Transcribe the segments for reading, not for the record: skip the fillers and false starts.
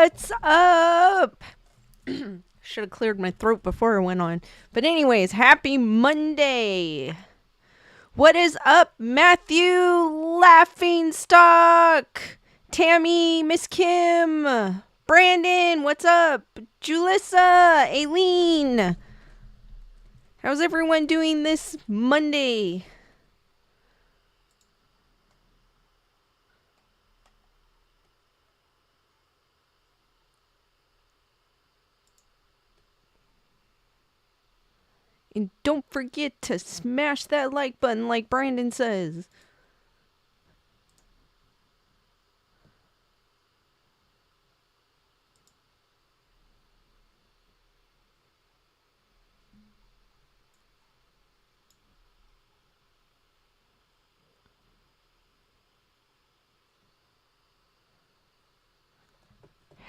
What's up? Should have cleared my throat before I went on. But anyways, happy Monday. What is up, Matthew Laughingstock? Tammy, Miss Kim, Brandon, what's up? Julissa, Aileen. How's everyone doing this Monday? And don't forget to smash that like button like Brandon says.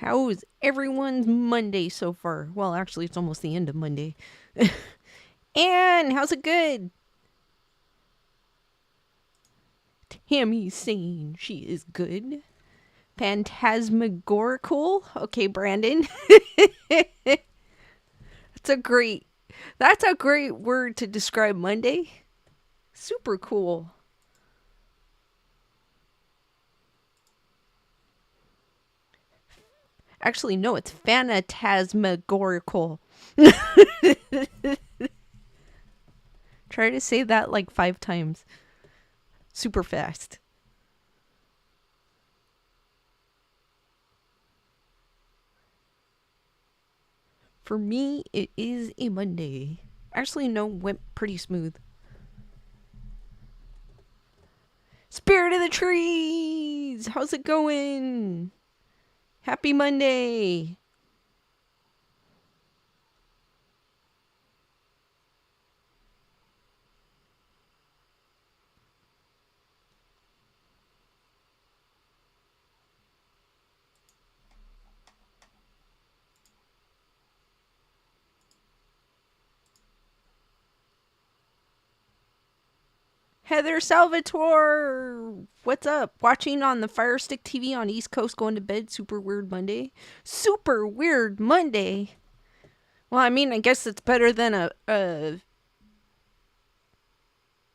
How's everyone's Monday so far? Well, actually, it's almost the end of Monday. Anne, how's it good? Tammy's saying she is good. Phantasmagorical? Okay, Brandon. That's a great word to describe Monday. Super cool. Actually, no, it's phantasmagorical. Try to say that like 5 times. Super fast. For me, it is a Monday. Actually, no, went pretty smooth. Spirit of the trees! How's it going? Happy Monday! Heather Salvatore, what's up? Watching on the Fire Stick TV on East Coast, going to bed. Super weird Monday. Super weird Monday. Well, I mean, I guess it's better than a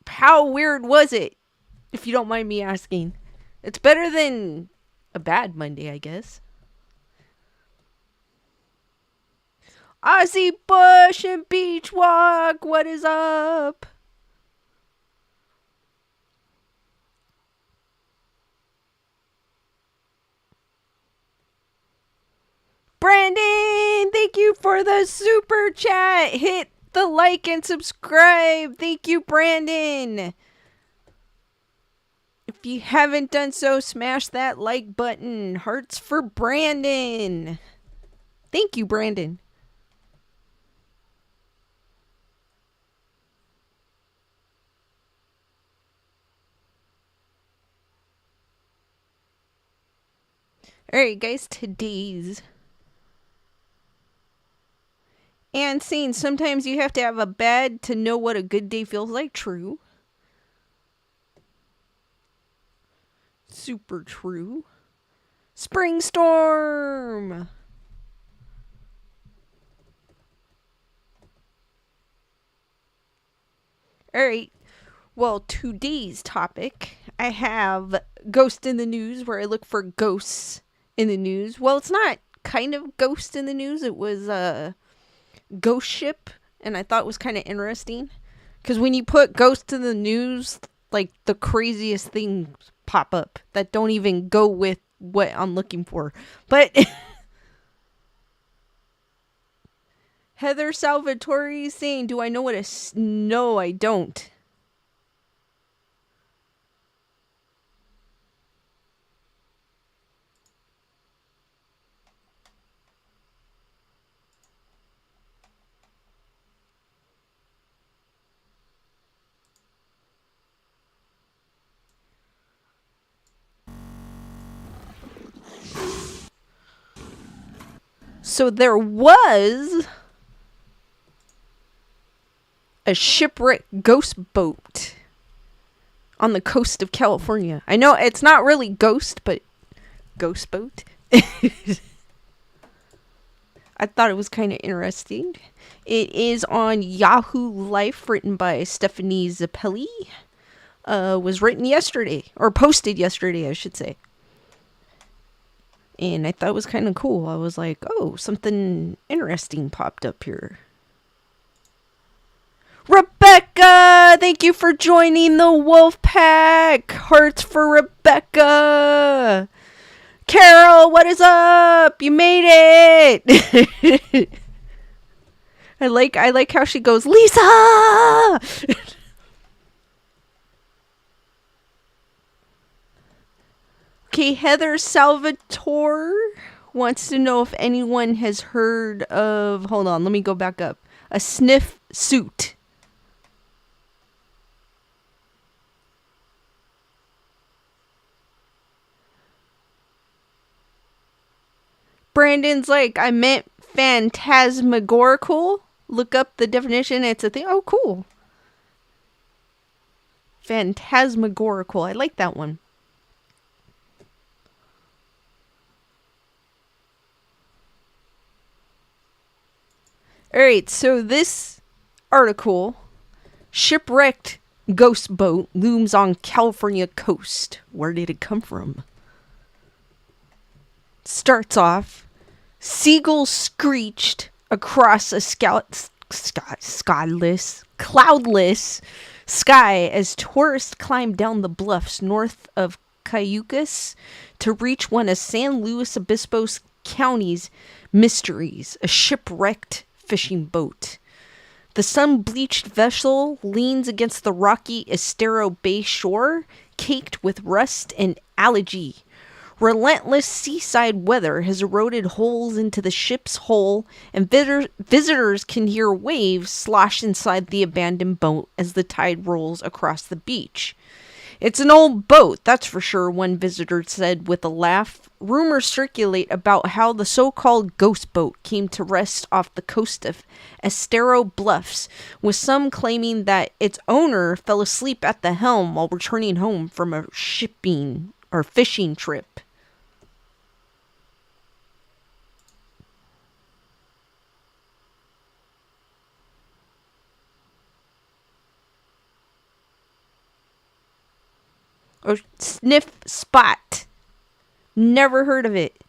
how weird was it? If you don't mind me asking. It's better than a bad Monday, I guess. Ozzy Bush and Beach Walk, what is up? Brandon, thank you for the super chat. Hit the like and subscribe. Thank you, Brandon. If you haven't done so, smash that like button. Hearts for Brandon. Thank you, Brandon. Alright, guys, today's and saying sometimes you have to have a bad to know what a good day feels like. True. Super true. Spring storm. Alright. Well, today's topic, I have Ghost in the News, where I look for ghosts in the news. Well, it's not kind of ghost in the news. It was ghost ship, and I thought it was kind of interesting because when you put ghost in the news, like the craziest things pop up that don't even go with what I'm looking for. But Heather Salvatore is saying, do I know what a no, I don't. So there was a shipwrecked ghost boat on the coast of California. I know it's not really ghost, but ghost boat. I thought it was kind of interesting. It is on Yahoo Life, written by Stephanie Zappelli. Was written yesterday, or posted yesterday, I should say. And I thought it was kind of cool. I was like, oh, something interesting popped up here. Rebecca! Thank you for joining the wolf pack! Hearts for Rebecca! Carol, what is up? You made it! I like how she goes, Lisa! Okay, Heather Salvatore wants to know if anyone has heard of, hold on, let me go back up, a sniff suit. Brandon's like, I meant phantasmagorical. Look up the definition, it's a thing. Oh, cool. Phantasmagorical, I like that one. Alright, so this article, shipwrecked ghost boat looms on California coast. Where did it come from? Starts off, seagulls screeched across a cloudless sky as tourists climbed down the bluffs north of Cayucas to reach one of San Luis Obispo County's mysteries, a shipwrecked fishing boat. The sun-bleached vessel leans against the rocky Estero Bay shore, caked with rust and algae. Relentless seaside weather has eroded holes into the ship's hull, and visitors can hear waves slosh inside the abandoned boat as the tide rolls across the beach. It's an old boat, that's for sure, one visitor said with a laugh. Rumors circulate about how the so-called ghost boat came to rest off the coast of Estero Bluffs, with some claiming that its owner fell asleep at the helm while returning home from a shipping or fishing trip. Or sniff spot. Never heard of it.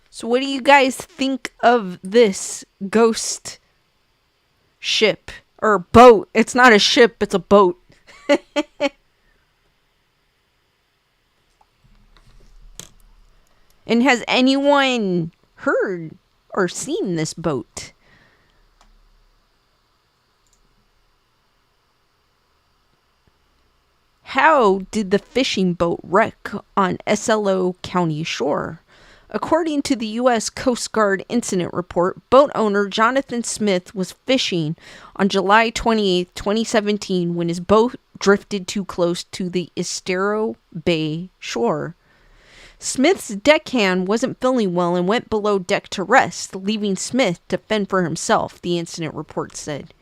So what do you guys think of this ghost ship? Or boat. It's not a ship, it's a boat. And has anyone heard or seen this boat? How did the fishing boat wreck on SLO County shore? According to the U.S. Coast Guard incident report, boat owner Jonathan Smith was fishing on July 28, 2017, when his boat drifted too close to the Estero Bay shore. Smith's deckhand wasn't feeling well and went below deck to rest, leaving Smith to fend for himself, the incident report said.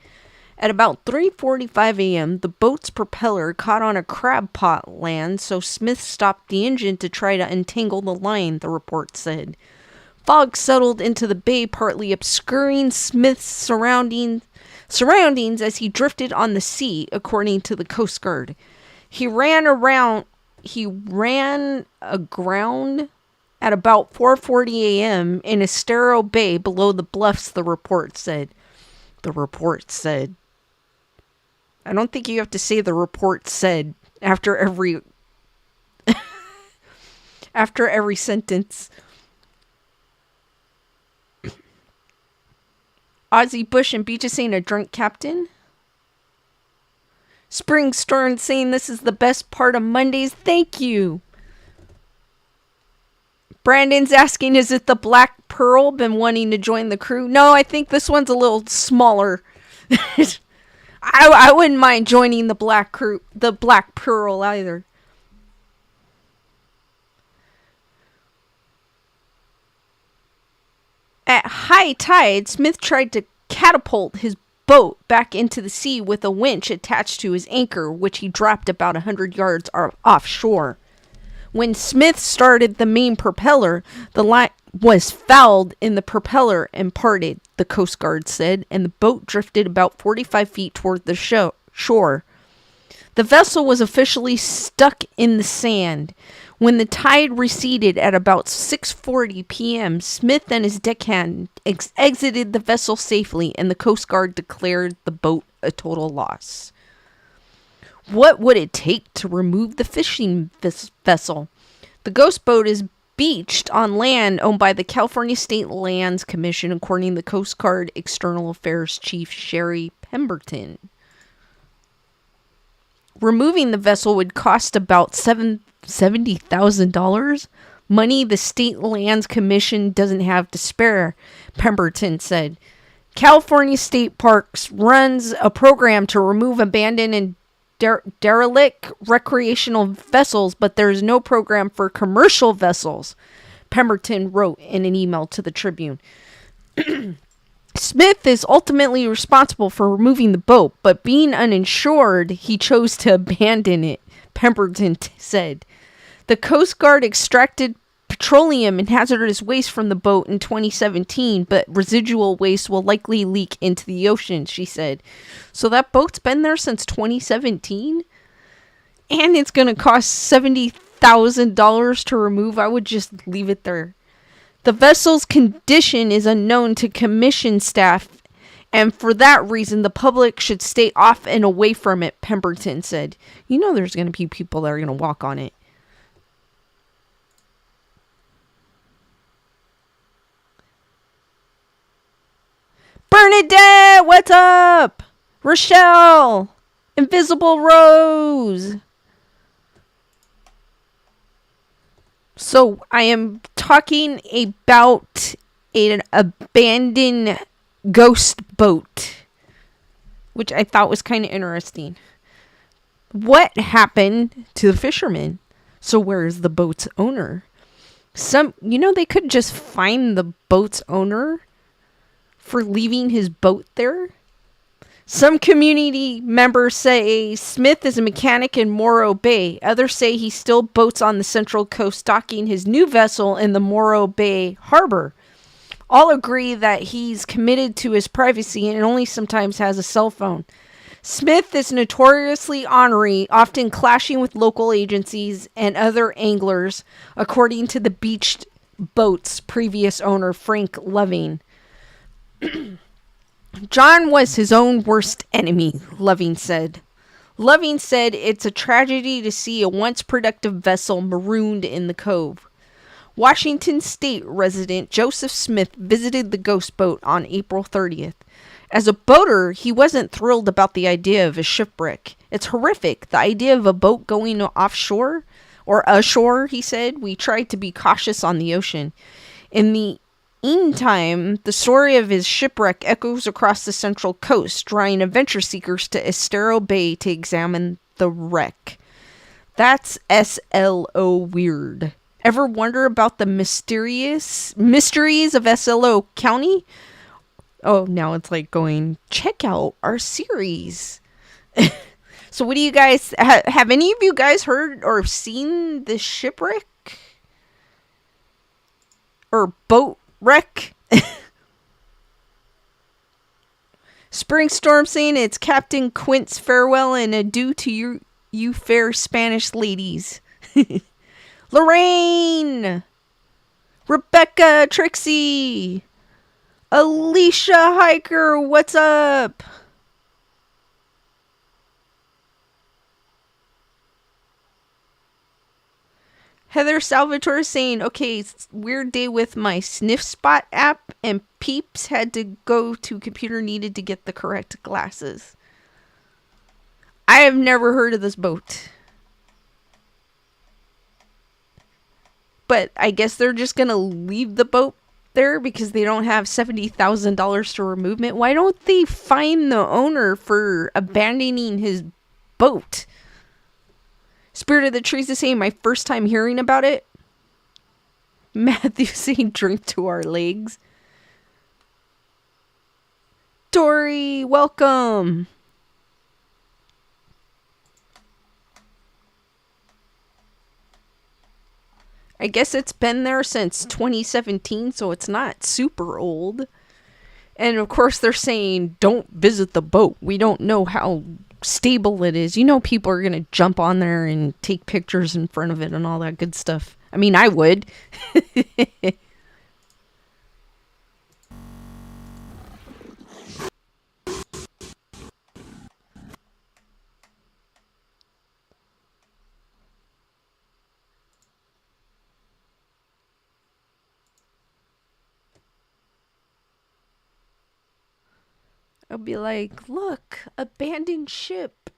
At about 3:45 a.m., the boat's propeller caught on a crab pot land, so Smith stopped the engine to try to untangle the line, the report said. Fog settled into the bay, partly obscuring Smith's surroundings as he drifted on the sea, according to the Coast Guard. He ran aground at about 4:40 a.m. in Estero Bay below the bluffs, the report said. The report said. I don't think you have to say the report said after every sentence. Ozzy Bush and Beach is saying a drunk captain. Spring Stern saying this is the best part of Mondays. Thank you. Brandon's asking, is it the Black Pearl? Been wanting to join the crew? No, I think this one's a little smaller. I wouldn't mind joining the Black Pearl either. At high tide, Smith tried to catapult his boat back into the sea with a winch attached to his anchor, which he dropped about 100 yards offshore. When Smith started the main propeller, the line was fouled in the propeller and parted, the Coast Guard said, and the boat drifted about 45 feet toward the shore. The vessel was officially stuck in the sand. When the tide receded at about 6:40 p.m., Smith and his deckhand exited the vessel safely, and the Coast Guard declared the boat a total loss. What would it take to remove the fishing vessel? The ghost boat is beached on land owned by the California State Lands Commission, according to the Coast Guard External Affairs Chief Sherry Pemberton. Removing the vessel would cost about $70,000. Money the State Lands Commission doesn't have to spare, Pemberton said. California State Parks runs a program to remove abandoned and derelict recreational vessels, but there is no program for commercial vessels, Pemberton wrote in an email to the Tribune. Smith is ultimately responsible for removing the boat, but being uninsured, he chose to abandon it, Pemberton said. The Coast Guard extracted petroleum and hazardous waste from the boat in 2017, but residual waste will likely leak into the ocean, she said. So that boat's been there since 2017? And it's going to cost $70,000 to remove? I would just leave it there. The vessel's condition is unknown to commission staff, and for that reason, the public should stay off and away from it, Pemberton said. You know there's going to be people that are going to walk on it. Bernadette, what's up? Rochelle, Invisible Rose. So I am talking about an abandoned ghost boat, which I thought was kind of interesting. What happened to the fishermen? So where is the boat's owner? They could just find the boat's owner for leaving his boat there. Some community members say Smith is a mechanic in Morro Bay. Others say he still boats on the Central Coast, docking his new vessel in the Morro Bay harbor. All agree that he's committed to his privacy and only sometimes has a cell phone. Smith is notoriously ornery, often clashing with local agencies and other anglers, according to the beached boat's previous owner, Frank Loving. John was his own worst enemy, Loving said. Loving said it's a tragedy to see a once productive vessel marooned in the cove. Washington State resident Joseph Smith visited the ghost boat on April 30th. As a boater, he wasn't thrilled about the idea of a shipwreck. It's horrific, the idea of a boat going offshore or ashore, he said. We tried to be cautious on the ocean. In the meantime, the story of his shipwreck echoes across the Central Coast, drawing adventure seekers to Estero Bay to examine the wreck. That's SLO weird. Ever wonder about the mysteries of SLO County? Oh, now it's like going, check out our series. So what do you guys, have any of you guys heard or seen this shipwreck? Or boat wreck? Spring Storm saying it's Captain Quint's farewell and adieu to you fair Spanish ladies. Lorraine, Rebecca, Trixie, Alicia Hiker, what's up? Heather Salvatore saying, okay, weird day with my Sniff Spot app and peeps had to go to computer needed to get the correct glasses. I have never heard of this boat. But I guess they're just going to leave the boat there because they don't have $70,000 to remove it. Why don't they fine the owner for abandoning his boat? Spirit of the Trees is saying, my first time hearing about it. Matthew saying, drink to our legs. Dory, welcome. I guess it's been there since 2017, so it's not super old. And of course, they're saying don't visit the boat. We don't know how stable it is. You know, people are going to jump on there and take pictures in front of it and all that good stuff. I mean, I would. I'll be like, look, abandoned ship.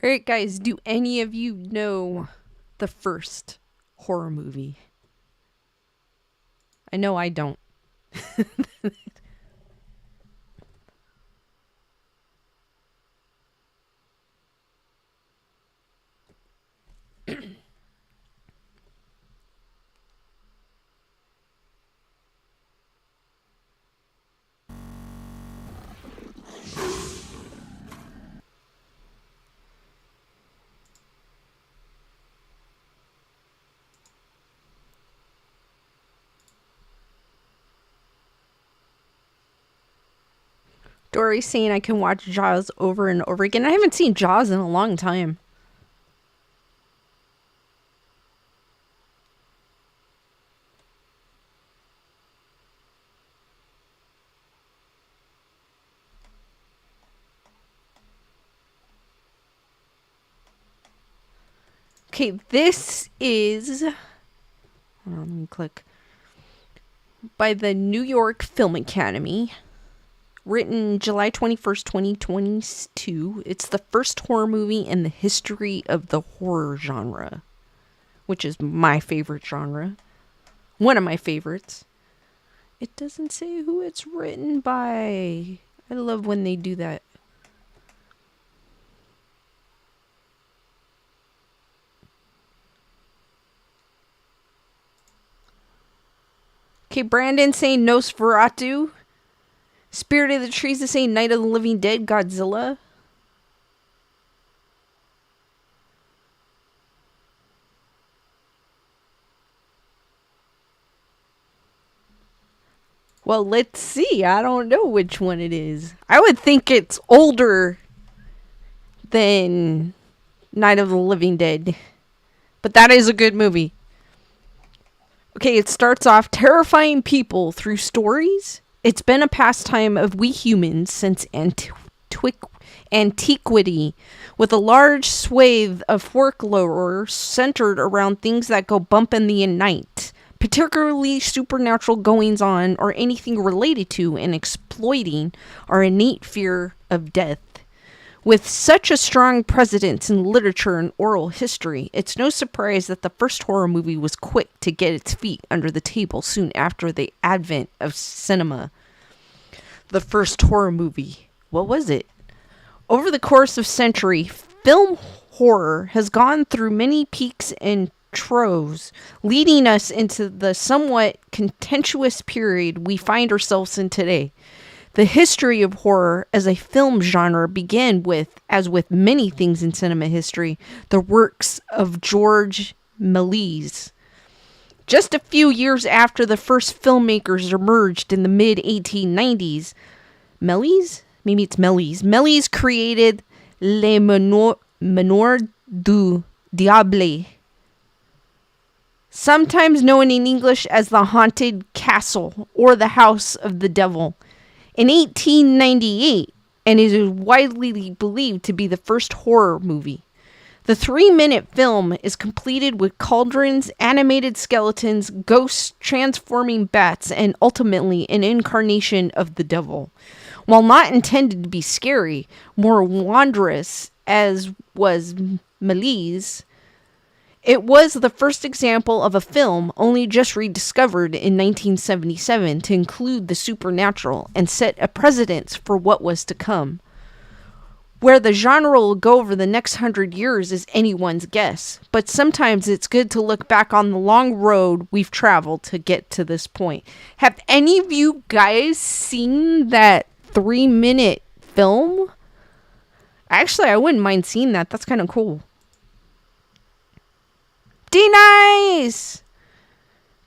Alright, guys, do any of you know the first horror movie? I know I don't. Dory's saying I can watch Jaws over and over again. I haven't seen Jaws in a long time. Okay, this is... Hold on, let me click. By the New York Film Academy. Written July 21st, 2022. It's the first horror movie in the history of the horror genre. Which is my favorite genre. One of my favorites. It doesn't say who it's written by. I love when they do that. Okay, Brandon saying Nosferatu. Spirit of the Trees is saying Night of the Living Dead, Godzilla. Well, let's see. I don't know which one it is. I would think it's older than Night of the Living Dead. But that is a good movie. Okay, it starts off terrifying people through stories. It's been a pastime of we humans since antiquity, with a large swathe of folklore centered around things that go bump in the night, particularly supernatural goings-on or anything related to and exploiting our innate fear of death. With such a strong precedence in literature and oral history, it's no surprise that the first horror movie was quick to get its feet under the table soon after the advent of cinema. The first horror movie. What was it? Over the course of century, film horror has gone through many peaks and troughs, leading us into the somewhat contentious period we find ourselves in today. The history of horror as a film genre began with, as with many things in cinema history, the works of George Méliès. Just a few years after the first filmmakers emerged in the mid-1890s, Méliès created Les Manoirs du Diable, sometimes known in English as The Haunted Castle or The House of the Devil, in 1898, and it is widely believed to be the first horror movie. The 3-minute film is completed with cauldrons, animated skeletons, ghosts transforming bats, and ultimately an incarnation of the devil. While not intended to be scary, more wondrous as was Méliès, It was the first example of a film only just rediscovered in 1977 to include the supernatural and set a precedence for what was to come. Where the genre will go over the next 100 years is anyone's guess, but sometimes it's good to look back on the long road we've traveled to get to this point. Have any of you guys seen that 3-minute film? Actually, I wouldn't mind seeing that. That's kind of cool. D-Nice!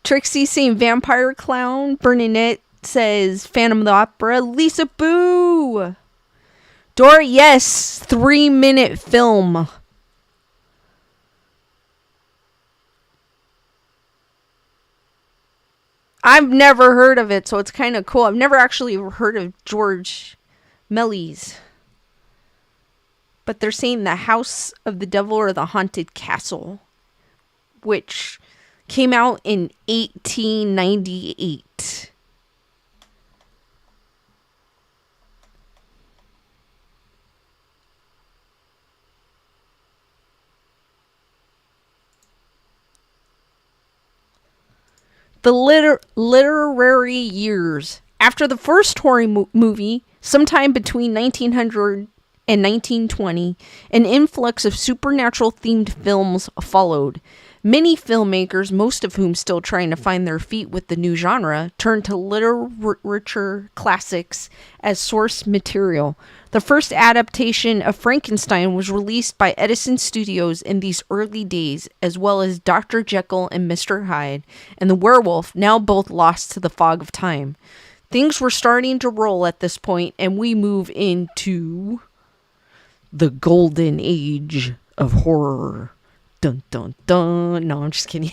Trixie saying Vampire Clown. Bernadette says Phantom of the Opera. Lisa Boo! Dora, yes, 3-minute film. I've never heard of it, so it's kind of cool. I've never actually heard of George Melly's. But they're saying The House of the Devil or The Haunted Castle, which came out in 1898. The literary years. After the first horror movie, sometime between 1900 and 1920, an influx of supernatural-themed films followed. Many filmmakers, most of whom still trying to find their feet with the new genre, turned to literature classics as source material. The first adaptation of Frankenstein was released by Edison Studios in these early days, as well as Dr. Jekyll and Mr. Hyde, and The Werewolf, now both lost to the fog of time. Things were starting to roll at this point, and we move into the golden age of horror. Dun dun dun. No, I'm just kidding.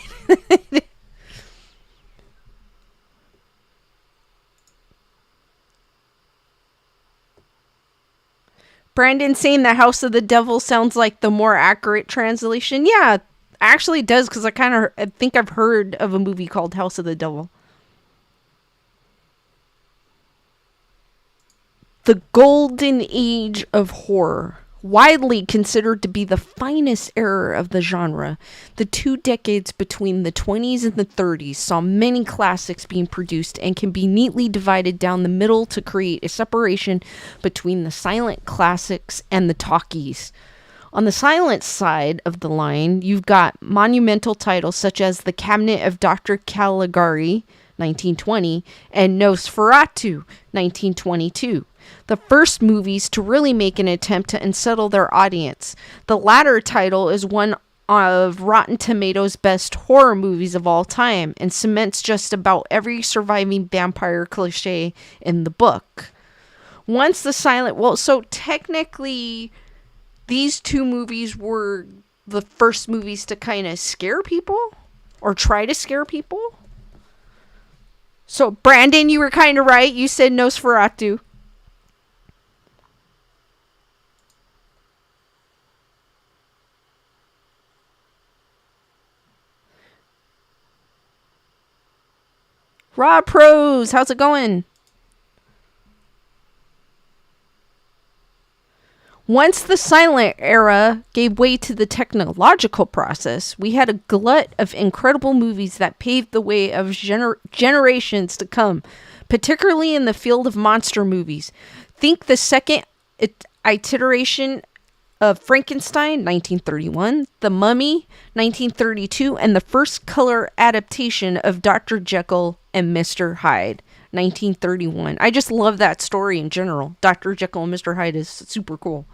Brandon saying The House of the Devil sounds like the more accurate translation. Yeah, actually it does, because I think I've heard of a movie called House of the Devil. The golden age of horror. Widely considered to be the finest era of the genre, the 2 decades between the 20s and the 30s saw many classics being produced and can be neatly divided down the middle to create a separation between the silent classics and the talkies. On the silent side of the line, you've got monumental titles such as The Cabinet of Dr. Caligari, 1920, and Nosferatu, 1922. The first movies to really make an attempt to unsettle their audience. The latter title is one of Rotten Tomatoes' best horror movies of all time and cements just about every surviving vampire cliche in the book. Once the silent... Well, so technically, these 2 movies were the first movies to kind of scare people? Or try to scare people? So, Brandon, you were kind of right. You said Nosferatu. Rob Pros, how's it going? Once the silent era gave way to the technological process, we had a glut of incredible movies that paved the way of generations to come, particularly in the field of monster movies. Think the second iteration of Frankenstein, 1931, The Mummy, 1932, and the first color adaptation of Dr. Jekyll and Mr. Hyde, 1931. I just love that story in general. Dr. Jekyll and Mr. Hyde is super cool.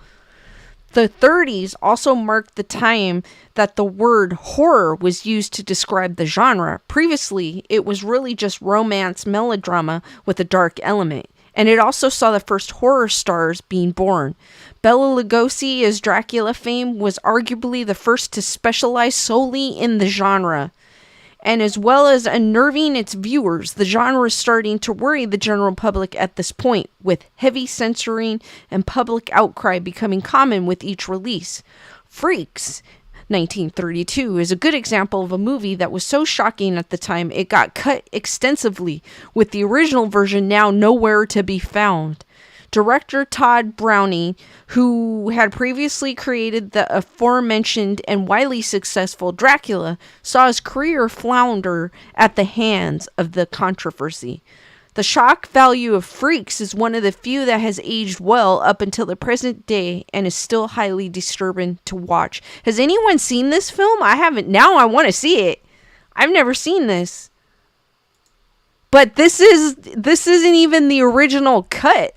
The 30s also marked the time that the word horror was used to describe the genre. Previously, it was really just romance melodrama with a dark element. And it also saw the first horror stars being born. Bela Lugosi, as Dracula fame, was arguably the first to specialize solely in the genre. And as well as unnerving its viewers, the genre is starting to worry the general public at this point, with heavy censoring and public outcry becoming common with each release. Freaks, 1932, is a good example of a movie that was so shocking at the time it got cut extensively, with the original version now nowhere to be found. Director Todd Browning, who had previously created the aforementioned and widely successful Dracula, saw his career flounder at the hands of the controversy. The shock value of Freaks is one of the few that has aged well up until the present day and is still highly disturbing to watch. Has anyone seen this film? I haven't. Now I want to see it. I've never seen this. But this isn't even the original cut.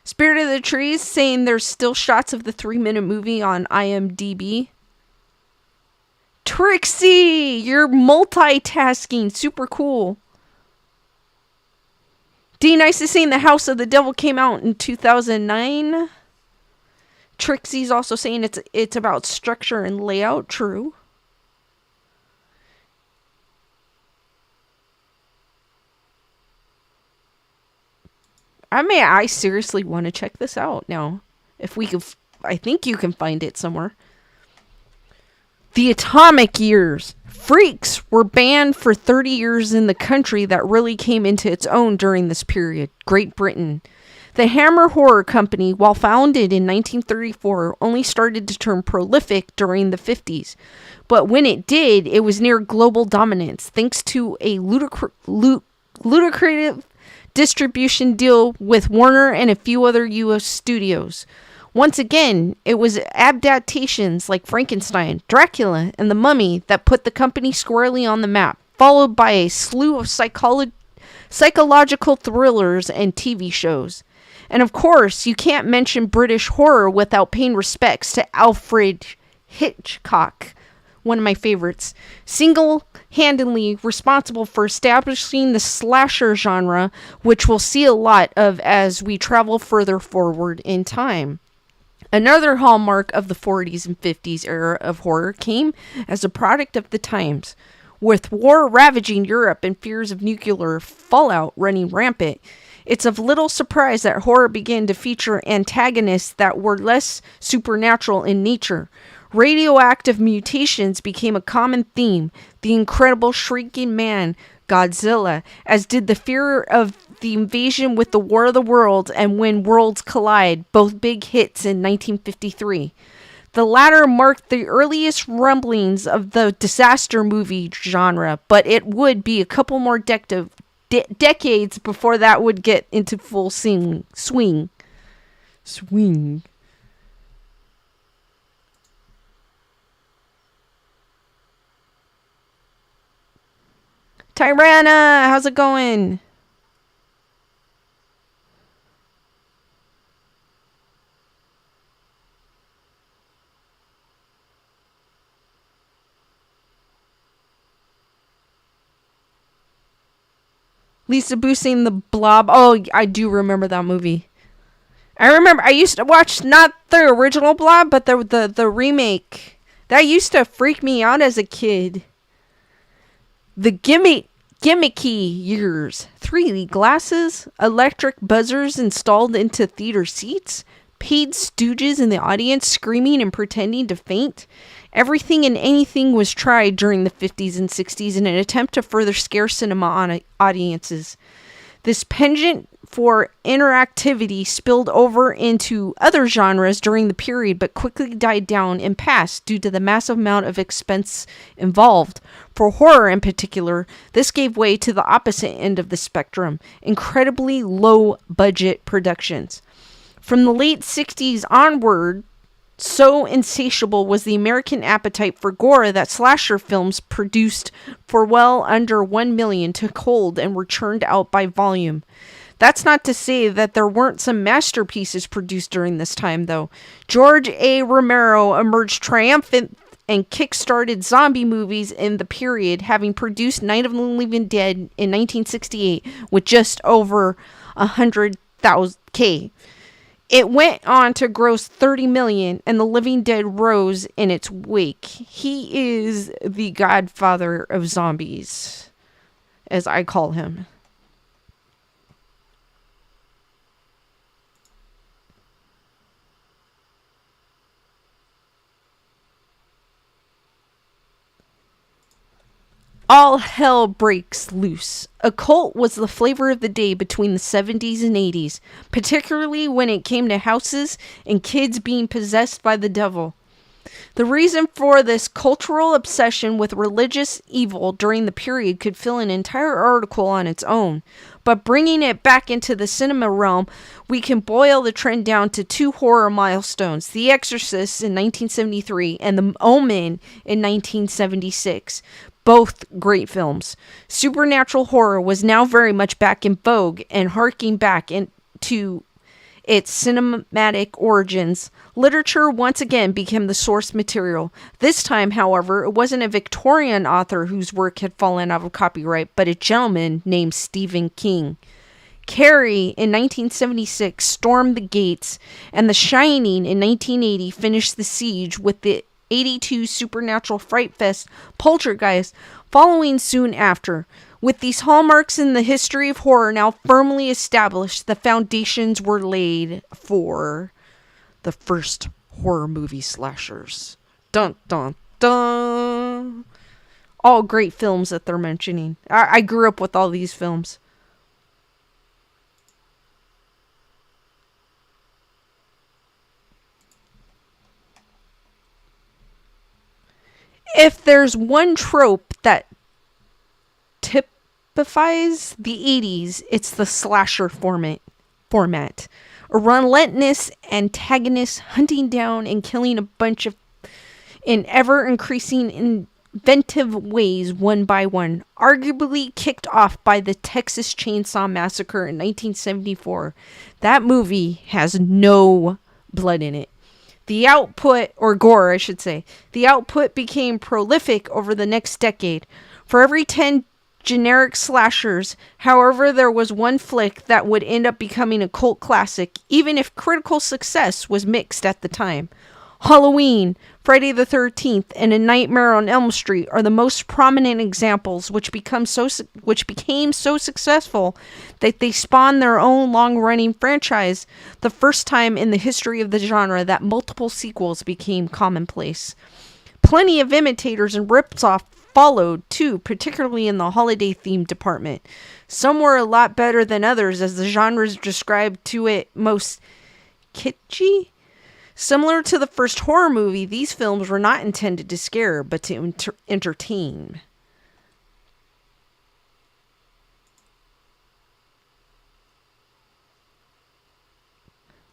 Spirit of the Trees saying there's still shots of the 3-minute movie on IMDb. Trixie, you're multitasking. Super cool. D. Nice is saying The House of the Devil came out in 2009. Trixie's also saying it's about structure and layout. True. I seriously want to check this out now. If we could, I think you can find it somewhere. The Atomic Years. Freaks were banned for 30 years in the country that really came into its own during this period, Great Britain. The Hammer Horror Company, while founded in 1934, only started to turn prolific during the 50s. But when it did, it was near global dominance, thanks to a lucrative distribution deal with Warner and a few other U.S. studios. Once again, it was adaptations like Frankenstein, Dracula, and The Mummy that put the company squarely on the map, followed by a slew of psychological thrillers and TV shows. And of course, you can't mention British horror without paying respects to Alfred Hitchcock, one of my favorites, single-handedly responsible for establishing the slasher genre, which we'll see a lot of as we travel further forward in time. Another hallmark of the 40s and 50s era of horror came as a product of the times. With war ravaging Europe and fears of nuclear fallout running rampant, it's of little surprise that horror began to feature antagonists that were less supernatural in nature. Radioactive mutations became a common theme. The incredible shrieking man, Godzilla, as did the fear of the invasion with the War of the Worlds and When Worlds Collide, both big hits in 1953. The latter marked the earliest rumblings of the disaster movie genre, but it would be a couple more decades before that would get into full swing. Tyranna, how's it going? Lisa boosting the Blob. Oh, I do remember that movie. I used to watch not the original Blob, but the remake. That used to freak me out as a kid. The gimmicky years. 3D glasses, electric buzzers installed into theater seats, paid stooges in the audience screaming and pretending to faint. Everything and anything was tried during the 50s and 60s in an attempt to further scare cinema on audiences. This penchant for interactivity spilled over into other genres during the period, but quickly died down and passed due to the massive amount of expense involved. For horror in particular, this gave way to the opposite end of the spectrum, incredibly low-budget productions. From the late 60s onward, so insatiable was the American appetite for gore that slasher films produced for well under 1 million took hold and were churned out by volume. That's not to say that there weren't some masterpieces produced during this time, though. George A. Romero emerged triumphant and kick-started zombie movies in the period, having produced Night of the Living Dead in 1968 with just over 100,000. It went on to gross 30 million, and The Living Dead rose in its wake. He is the godfather of zombies, as I call him. All hell breaks loose. Occult was the flavor of the day between the 70s and 80s, particularly when it came to houses and kids being possessed by the devil. The reason for this cultural obsession with religious evil during the period could fill an entire article on its own. But bringing it back into the cinema realm, we can boil the trend down to two horror milestones: The Exorcist in 1973 and The Omen in 1976. Both great films. Supernatural horror was now very much back in vogue, and harking back into its cinematic origins, literature once again became the source material. This time, however, it wasn't a Victorian author whose work had fallen out of copyright, but a gentleman named Stephen King. Carrie in 1976 stormed the gates, and The Shining in 1980 finished the siege, with the 82 Supernatural Fright Fest Poltergeist following soon after. With these hallmarks in the history of horror now firmly established, the foundations were laid for the first horror movie slashers. Dun dun dun! All great films that they're mentioning. I grew up with all these films. If there's one trope that typifies the 80s, it's the slasher format. A relentless antagonist hunting down and killing a bunch of in ever increasing inventive ways one by one, arguably kicked off by the Texas Chainsaw Massacre in 1974. That movie has no blood in it. The output, or gore, I should say, the output became prolific over the next decade. For every 10 generic slashers, however, there was one flick that would end up becoming a cult classic, even if critical success was mixed at the time. Halloween, Friday the 13th, and A Nightmare on Elm Street are the most prominent examples, which became so successful that they spawned their own long-running franchise, the first time in the history of the genre that multiple sequels became commonplace. Plenty of imitators and rips-off followed, too, particularly in the holiday-themed department. Some were a lot better than others, as the genres described to it most kitschy. Similar to the first horror movie, these films were not intended to scare, but to entertain.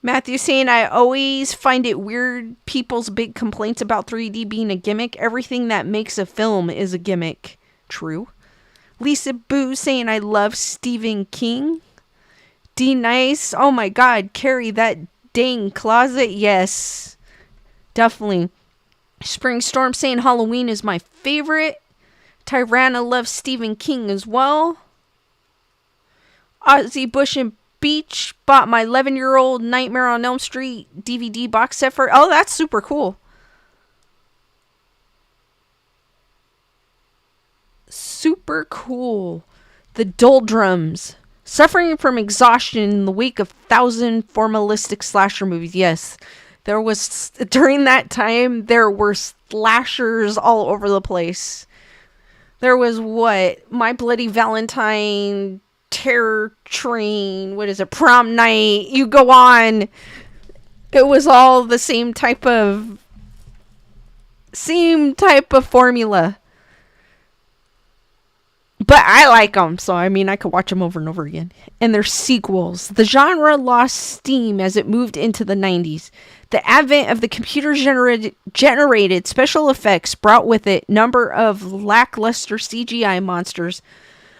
Matthew saying, I always find it weird people's big complaints about 3D being a gimmick. Everything that makes a film is a gimmick. True. Lisa Boo saying, I love Stephen King. D Nice, oh my god, Carrie, that dang closet, yes. Definitely. Spring Storm saying Halloween is my favorite. Tyranna loves Stephen King as well. Ozzy Bush and Beach bought my 11-year-old Nightmare on Elm Street DVD box set for... Oh, that's super cool. Super cool. The Doldrums. Suffering from exhaustion in the wake of 1,000 formalistic slasher movies. Yes, there was... During that time, there were slashers all over the place. There was what? My Bloody Valentine... Terror Train, what is it, Prom Night, you go on. It was all the same type of formula. But I like them, so I mean, I could watch them over and over again. And their sequels. The genre lost steam as it moved into the 90s. The advent of the computer-generated special effects brought with it number of lackluster CGI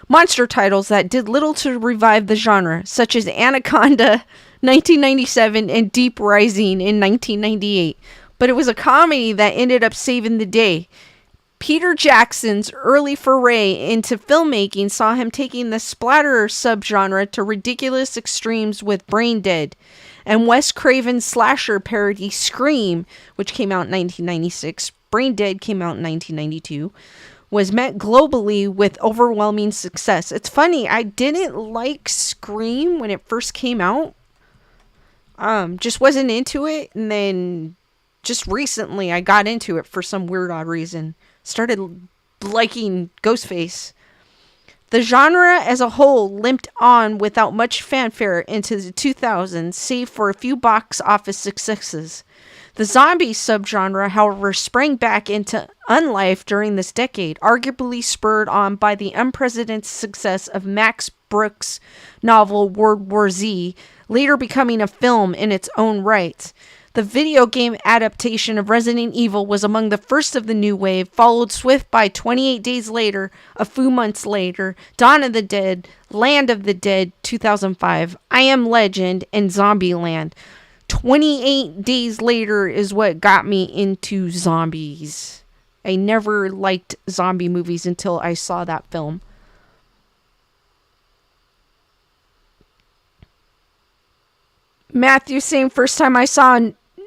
monster titles that did little to revive the genre, such as Anaconda 1997 and Deep Rising in 1998. But it was a comedy that ended up saving the day. Peter Jackson's early foray into filmmaking saw him taking the splatter subgenre to ridiculous extremes with Brain Dead, and Wes Craven's slasher parody Scream, which came out in 1996, Brain Dead came out in 1992, was met globally with overwhelming success. It's funny, I didn't like Scream when it first came out. Just wasn't into it, and then just recently I got into it for some weird odd reason. Started liking Ghostface. The genre as a whole limped on without much fanfare into the 2000s, save for a few box office successes. The zombie subgenre, however, sprang back into unlife during this decade, arguably spurred on by the unprecedented success of Max Brooks' novel World War Z, later becoming a film in its own right. The video game adaptation of Resident Evil was among the first of the new wave, followed swift by 28 Days Later, a few months later, Dawn of the Dead, Land of the Dead 2005, I Am Legend, and Zombieland. 28 Days Later is what got me into zombies. I never liked zombie movies until I saw that film. Matthew saying first time I saw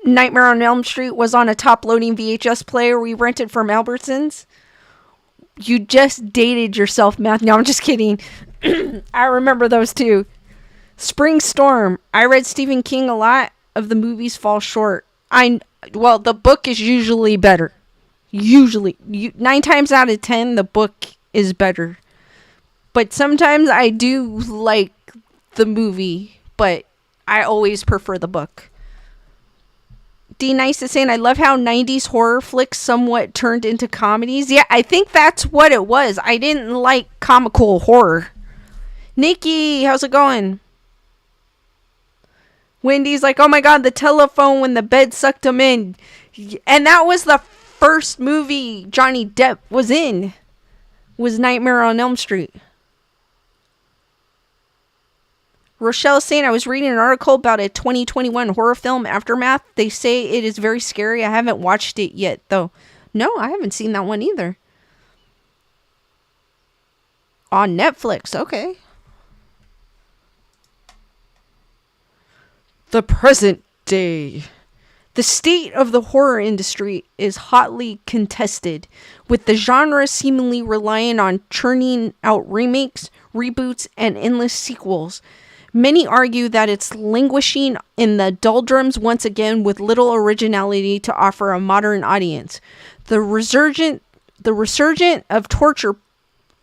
Nightmare on Elm Street was on a top-loading VHS player we rented from Albertsons. You just dated yourself, Matthew. No, I'm just kidding. I remember those too. Spring Storm. I read Stephen King a lot of the movies fall short. Well, the book is usually better. Usually. 9 times out of 10, the book is better. But sometimes I do like the movie, but I always prefer the book. D Nice is saying, I love how 90s horror flicks somewhat turned into comedies. Yeah, I think that's what it was. I didn't like comical horror. Nikki, how's it going? Wendy's like, oh my god, the telephone when the bed sucked him in. And that was the first movie Johnny Depp was in. Was Nightmare on Elm Street. Rochelle is saying, I was reading an article about a 2021 horror film, Aftermath. They say it is very scary. I haven't watched it yet, though. No, I haven't seen that one either. On Netflix, okay. The present day. The state of the horror industry is hotly contested, with the genre seemingly relying on churning out remakes, reboots, and endless sequels. Many argue that it's languishing in the doldrums once again with little originality to offer a modern audience. The resurgent of torture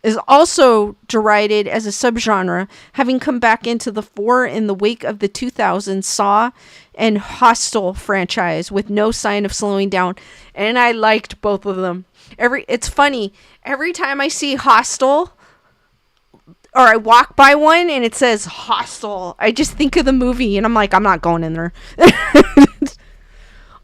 is also derided as a subgenre, having come back into the fore in the wake of the 2000 Saw and Hostel franchise with no sign of slowing down. And I liked both of them. It's funny, every time I see Hostel, or I walk by one and it says Hostel, I just think of the movie and I'm like, I'm not going in there.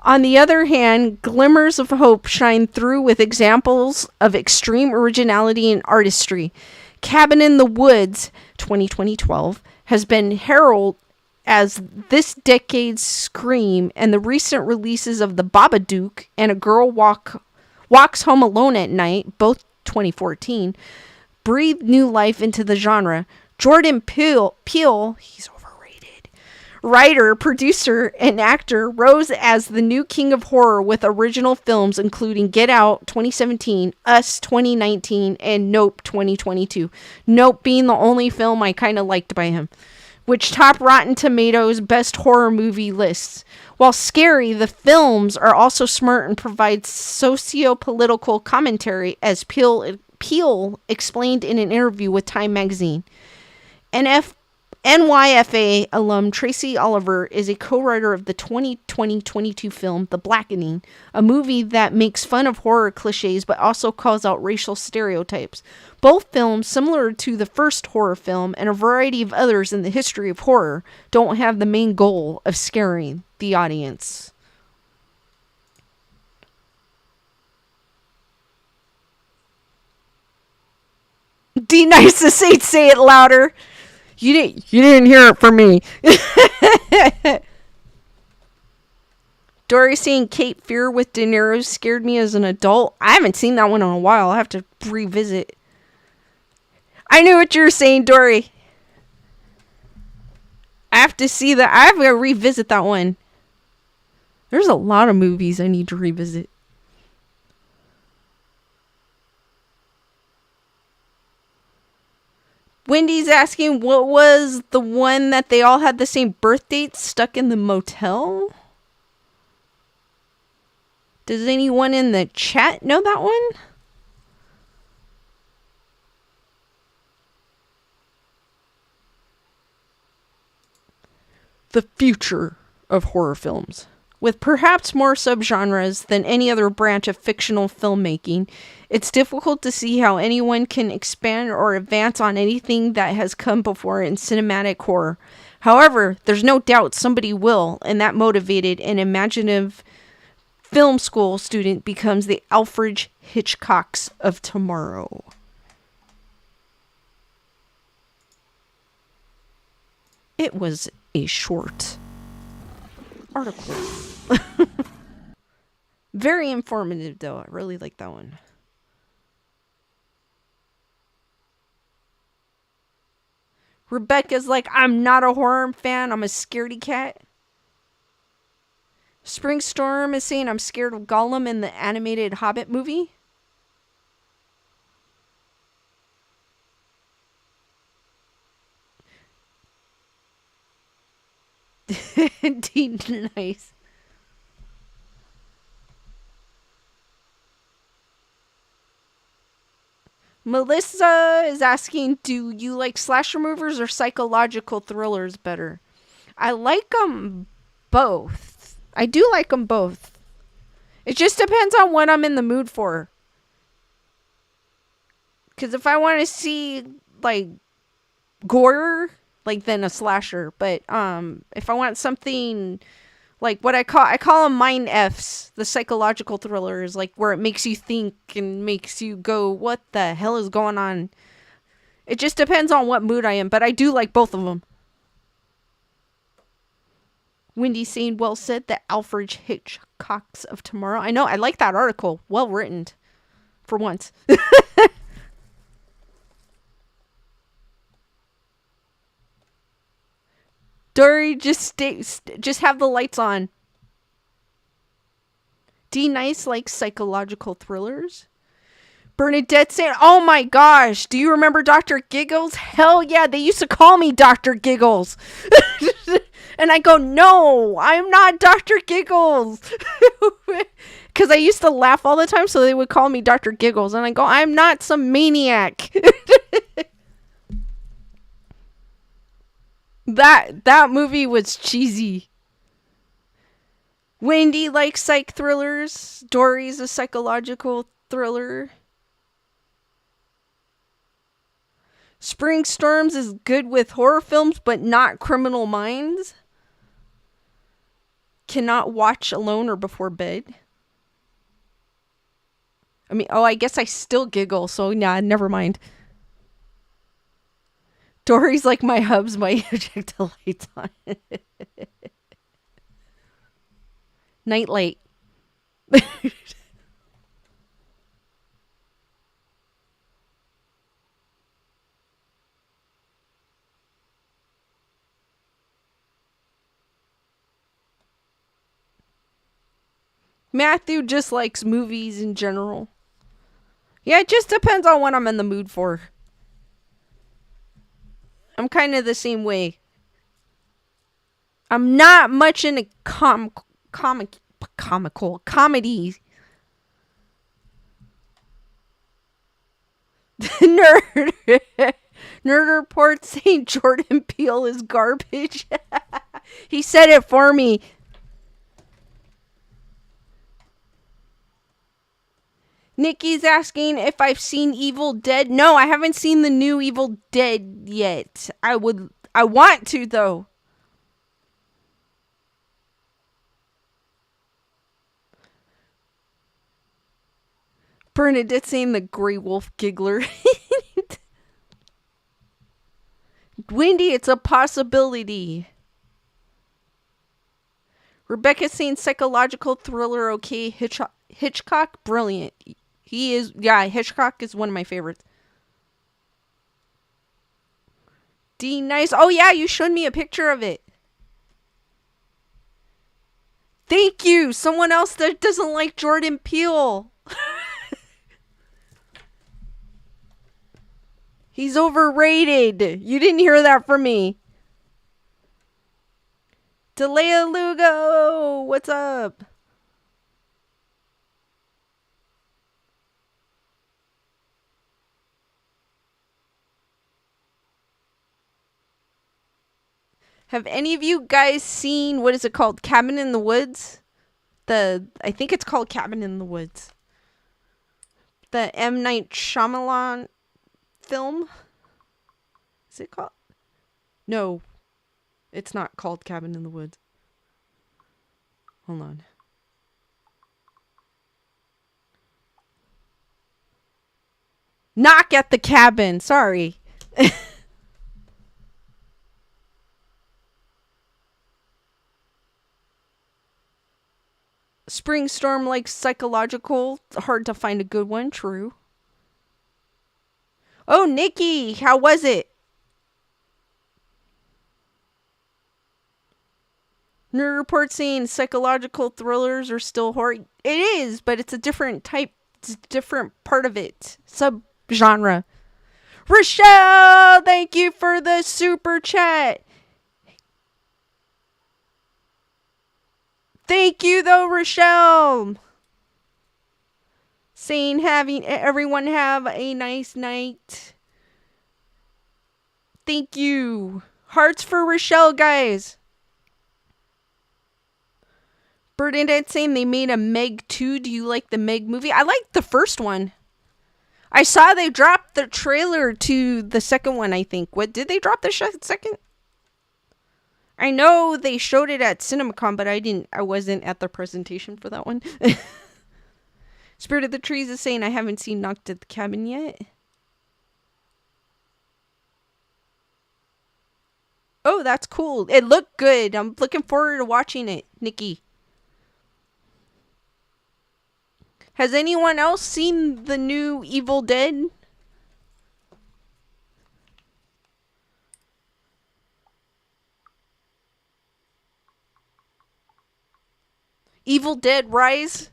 On the other hand, glimmers of hope shine through with examples of extreme originality and artistry. Cabin in the Woods, 2012, has been heralded as this decade's scream, and the recent releases of The Babadook and A Girl Walks Home Alone at Night, both 2014, breathed new life into the genre. Jordan Peele, he's overrated, writer, producer, and actor, rose as the new king of horror with original films including Get Out 2017, Us 2019, and Nope 2022. Nope being the only film I kind of liked by him, which topped Rotten Tomatoes' best horror movie lists. While scary, the films are also smart and provide socio-political commentary, as Peele explained in an interview with Time magazine. NYFA alum Tracy Oliver is a co-writer of the 2020-22 film The Blackening, a movie that makes fun of horror cliches but also calls out racial stereotypes. Both films, similar to the first horror film and a variety of others in the history of horror, don't have the main goal of scaring the audience. D Nice to say it louder. You didn't hear it from me. Dory seeing Cape Fear with De Niro scared me as an adult. I haven't seen that one in a while. I'll have to revisit. I knew what you were saying, Dory. I have to see that. I have to revisit that one. There's a lot of movies I need to revisit. Wendy's asking, what was the one that they all had the same birth date stuck in the motel? Does anyone in the chat know that one? the future of horror films. With perhaps more subgenres than any other branch of fictional filmmaking, it's difficult to see how anyone can expand or advance on anything that has come before in cinematic horror. However, there's no doubt somebody will, and that motivated and imaginative film school student becomes the Alfred Hitchcocks of tomorrow. It was a short article. Very informative, though. I really like that one. Rebecca's like, I'm not a horror fan. I'm a scaredy cat. Springstorm is saying I'm scared of Gollum in the animated Hobbit movie. Indeed, nice. Melissa is asking, do you like slasher movies or psychological thrillers better? I like them both. I do like them both. It just depends on what I'm in the mood for. Because if I want to see, like, gore, like, then a slasher. But if I want something like what I call them mind Fs, the psychological thrillers, like where it makes you think and makes you go, what the hell is going on? It just depends on what mood I am, but I do like both of them. Wendy saying, well said, the Alfred Hitchcocks of tomorrow. I know, I like that article. Well written, for once. Dory, just have the lights on. D Nice likes psychological thrillers. Bernadette saying, oh my gosh, do you remember Dr. Giggles? Hell yeah, they used to call me Dr. Giggles. And I go, no, I'm not Dr. Giggles. Because I used to laugh all the time, so they would call me Dr. Giggles. And I go, I'm not some maniac. That movie was cheesy. Wendy likes psych thrillers. Dory's a psychological thriller. Spring Storms is good with horror films, but not Criminal Minds. Cannot watch alone or before bed. I mean, I guess I still giggle, so nah, never mind. Dory's like, my hubs might check the lights on. Nightlight. Matthew just likes movies in general. Yeah, it just depends on what I'm in the mood for. I'm kind of the same way. I'm not much into comical comedy. Nerd report saying Jordan Peele is garbage. He said it for me. Nikki's asking if I've seen Evil Dead. No, I haven't seen the new Evil Dead yet. I want to, though. Bernadette saying the Grey Wolf giggler. Wendy, it's a possibility. Rebecca saying psychological thriller, okay. Hitchcock, brilliant. He is, yeah, Hitchcock is one of my favorites. D Nice. Oh, yeah, you showed me a picture of it. Thank you. Someone else that doesn't like Jordan Peele. He's overrated. You didn't hear that from me. Delea Lugo, what's up? Have any of you guys seen, what is it called? Cabin in the Woods? I think it's called Cabin in the Woods. The M. Night Shyamalan film? Is it called? No, it's not called Cabin in the Woods. Hold on. Knock at the Cabin. Sorry. Spring Storm like psychological. Hard to find a good one. True. Oh, Nikki, how was it? Nerd Report saying psychological thrillers are still horror. It is, but it's a different type. It's a different part of it. Sub-genre. Rochelle, thank you for the super chat. Thank you, though, Rochelle. Saying having everyone have a nice night. Thank you. Hearts for Rochelle, guys. Bernadette saying they made a Meg 2. Do you like the Meg movie? I liked the first one. I saw they dropped the trailer to the second one, I think. What, did they drop the second? I know they showed it at CinemaCon, but I wasn't at the presentation for that one. Spirit of the Trees is saying I haven't seen Knocked at the Cabin yet. Oh, that's cool. It looked good. I'm looking forward to watching it, Nikki. Has anyone else seen the new Evil Dead? Evil Dead Rise?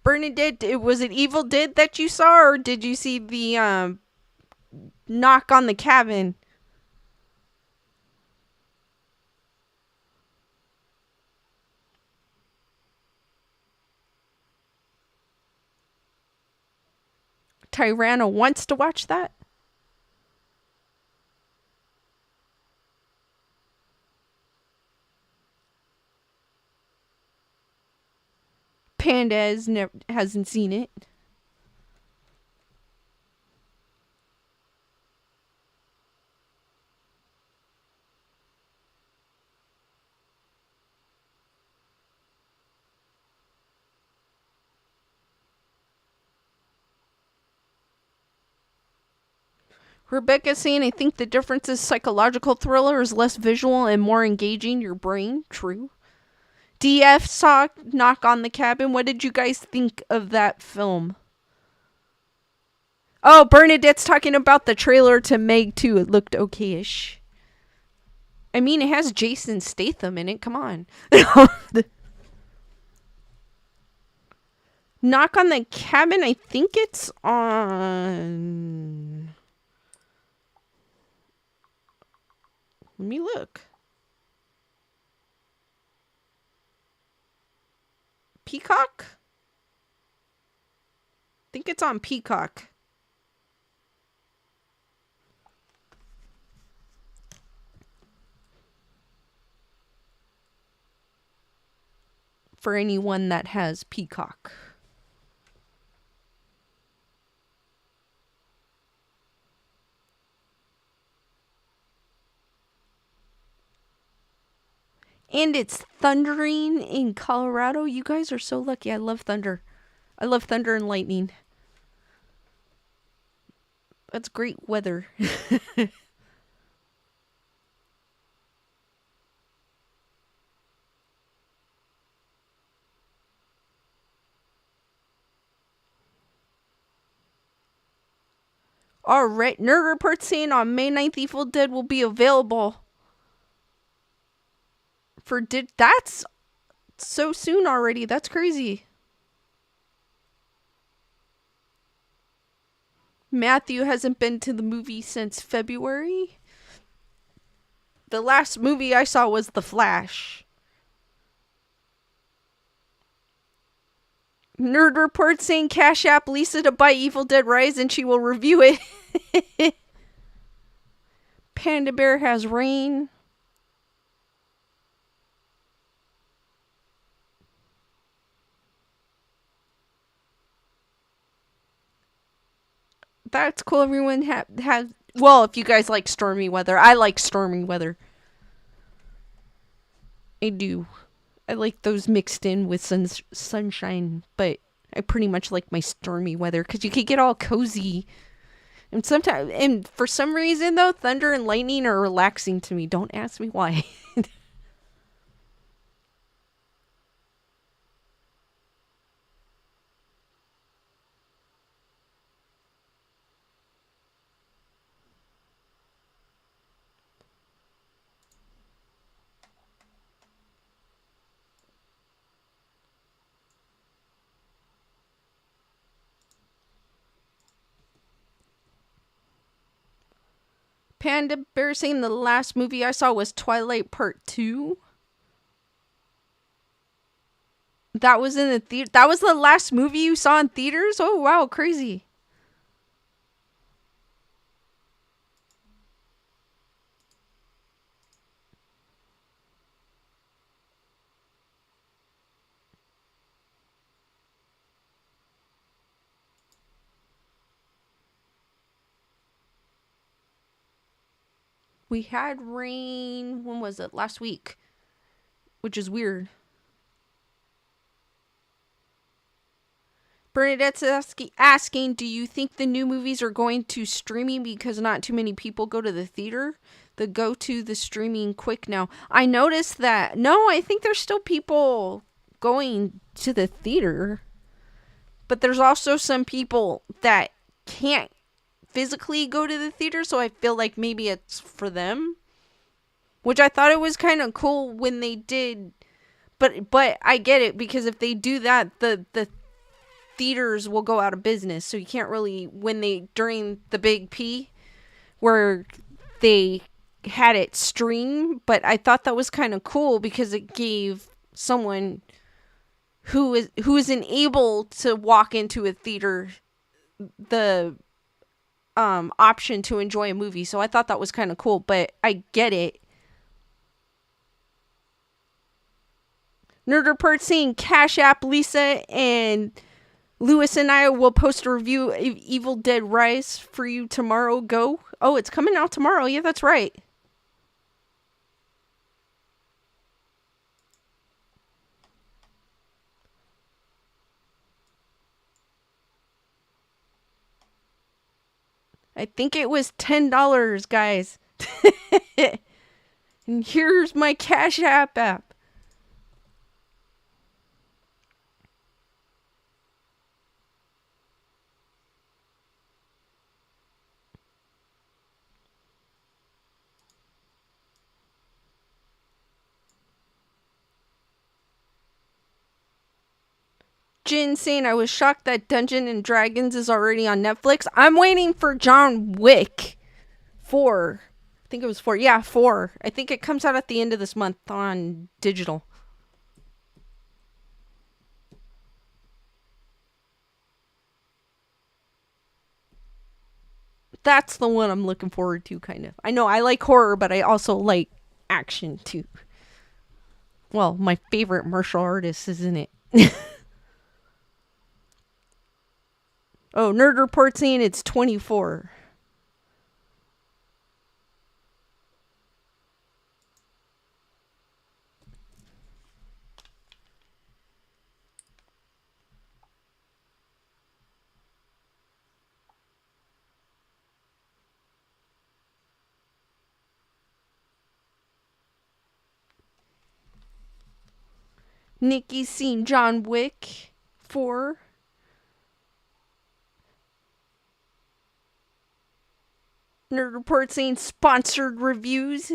Bernadette, was it Evil Dead that you saw, or did you see the Knock on the Cabin? Tyranna wants to watch that? Panda hasn't seen it. Rebecca saying, I think the difference is psychological thriller is less visual and more engaging your brain. True. DF saw Knock on the Cabin. What did you guys think of that film? Oh, Bernadette's talking about the trailer to Meg 2. It looked okay-ish. I mean, it has Jason Statham in it. Come on. Knock on the Cabin, I think it's on... Let me look. Peacock? I think it's on Peacock. For anyone that has Peacock. And it's thundering in Colorado. You guys are so lucky. I love thunder. I love thunder and lightning. That's great weather. Alright, Nerd Report saying on May 9th Evil Dead will be available. That's so soon already. That's crazy. Matthew hasn't been to the movie since February. The last movie I saw was The Flash. Nerd Report saying Cash App Lisa to buy Evil Dead Rise and she will review it. Panda Bear has rain. That's cool. Everyone has. Well, if you guys like stormy weather, I like stormy weather. I do. I like those mixed in with sunshine, but I pretty much like my stormy weather because you could get all cozy. And sometimes, and for some reason though, thunder and lightning are relaxing to me. Don't ask me why. Panda Bear saying the last movie I saw was Twilight Part 2. That was in the theater. That was the last movie you saw in theaters? Oh, wow, crazy. We had rain, when was it? Last week, which is weird. Bernadette's asking, do you think the new movies are going to streaming because not too many people go to the theater? The go to the streaming quick now. I noticed that. No, I think there's still people going to the theater. But there's also some people that can't physically go to the theater, so I feel like maybe it's for them. Which I thought it was kind of cool when they did. But I get it, because if they do that, the theaters will go out of business. So you can't really, when they, during the Big P, where they had it stream, but I thought that was kind of cool because it gave someone who isn't able to walk into a theater the option to enjoy a movie. So I thought that was kind of cool, but I get it. Nerd Report saying Cash App Lisa, and Lewis and I will post a review of Evil Dead Rise for you tomorrow. Go. Oh, it's coming out tomorrow. Yeah, that's right. I think it was $10, guys. And here's my Cash App. Jin saying, I was shocked that Dungeons and Dragons is already on Netflix. I'm waiting for John Wick 4. I think it was 4. Yeah, 4. I think it comes out at the end of this month on digital. That's the one I'm looking forward to, kind of. I know I like horror, but I also like action too. Well, my favorite martial artist, isn't it? Oh, Nerd Report saying it's 24. Nikki's seen John Wick 4. Nerd Report saying sponsored reviews.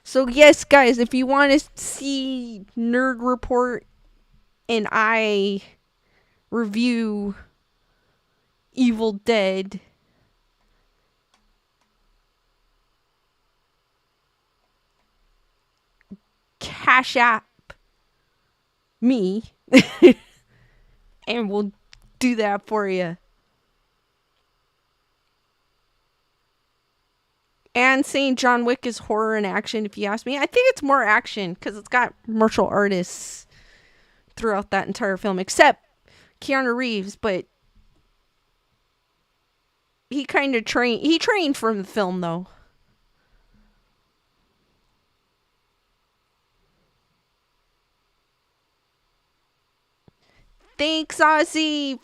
So yes, guys, if you want to see Nerd Report and I review Evil Dead, Cash App me, and we'll do that for you. And saying John Wick is horror and action, if you ask me. I think it's more action because it's got martial artists throughout that entire film, except Keanu Reeves, but he kind of trained. He trained for the film, though. Thanks, Ozzy.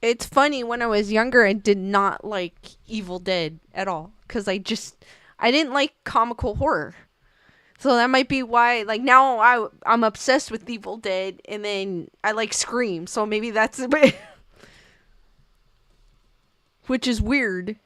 It's funny, when I was younger, I did not like Evil Dead at all because I didn't like comical horror. So that might be why, like, now I'm obsessed with Evil Dead, and then I like Scream. So maybe that's a bit, which is weird.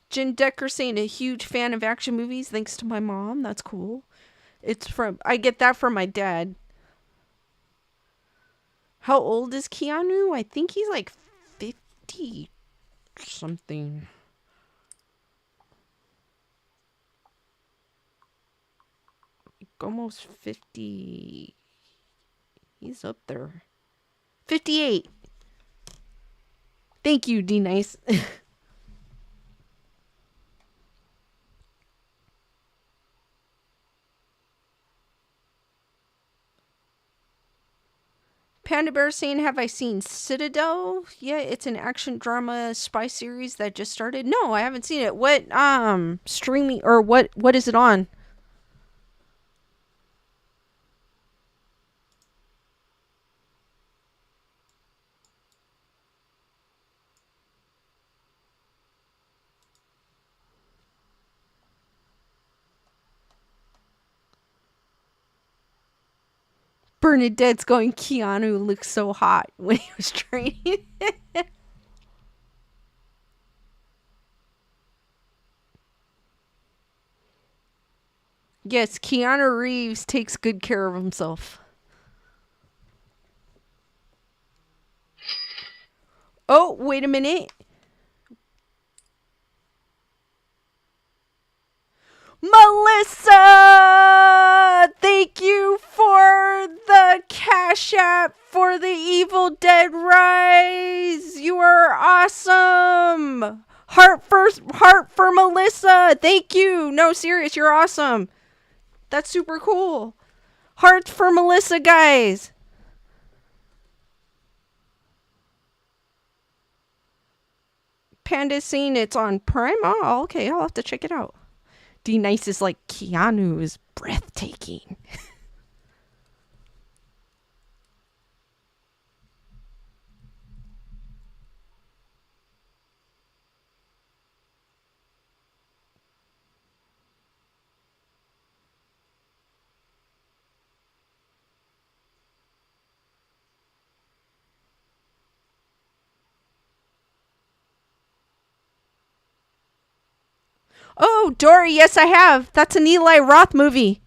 Jen Decker saying a huge fan of action movies thanks to my mom. That's cool. I get that from my dad. How old is Keanu? I think he's like 50 something. Almost 50. He's up there. 58. Thank you, D Nice. Panda Bear saying, have I seen Citadel? Yeah, it's an action drama spy series that just started. No, I haven't seen it. What streaming, or what is it on? Bernadette's going, Keanu looks so hot when he was training. Yes, Keanu Reeves takes good care of himself. Oh, wait a minute. Melissa! Thank you for the Cash App for the Evil Dead Rise. You are awesome. Heart for Melissa. Thank you. No, serious, you're awesome. That's super cool. Hearts for Melissa, guys. Panda's saying it's on Prime. Oh, okay. I'll have to check it out. D Nice is like, Keanu is breathtaking. Oh, Dory, yes, I have. That's an Eli Roth movie.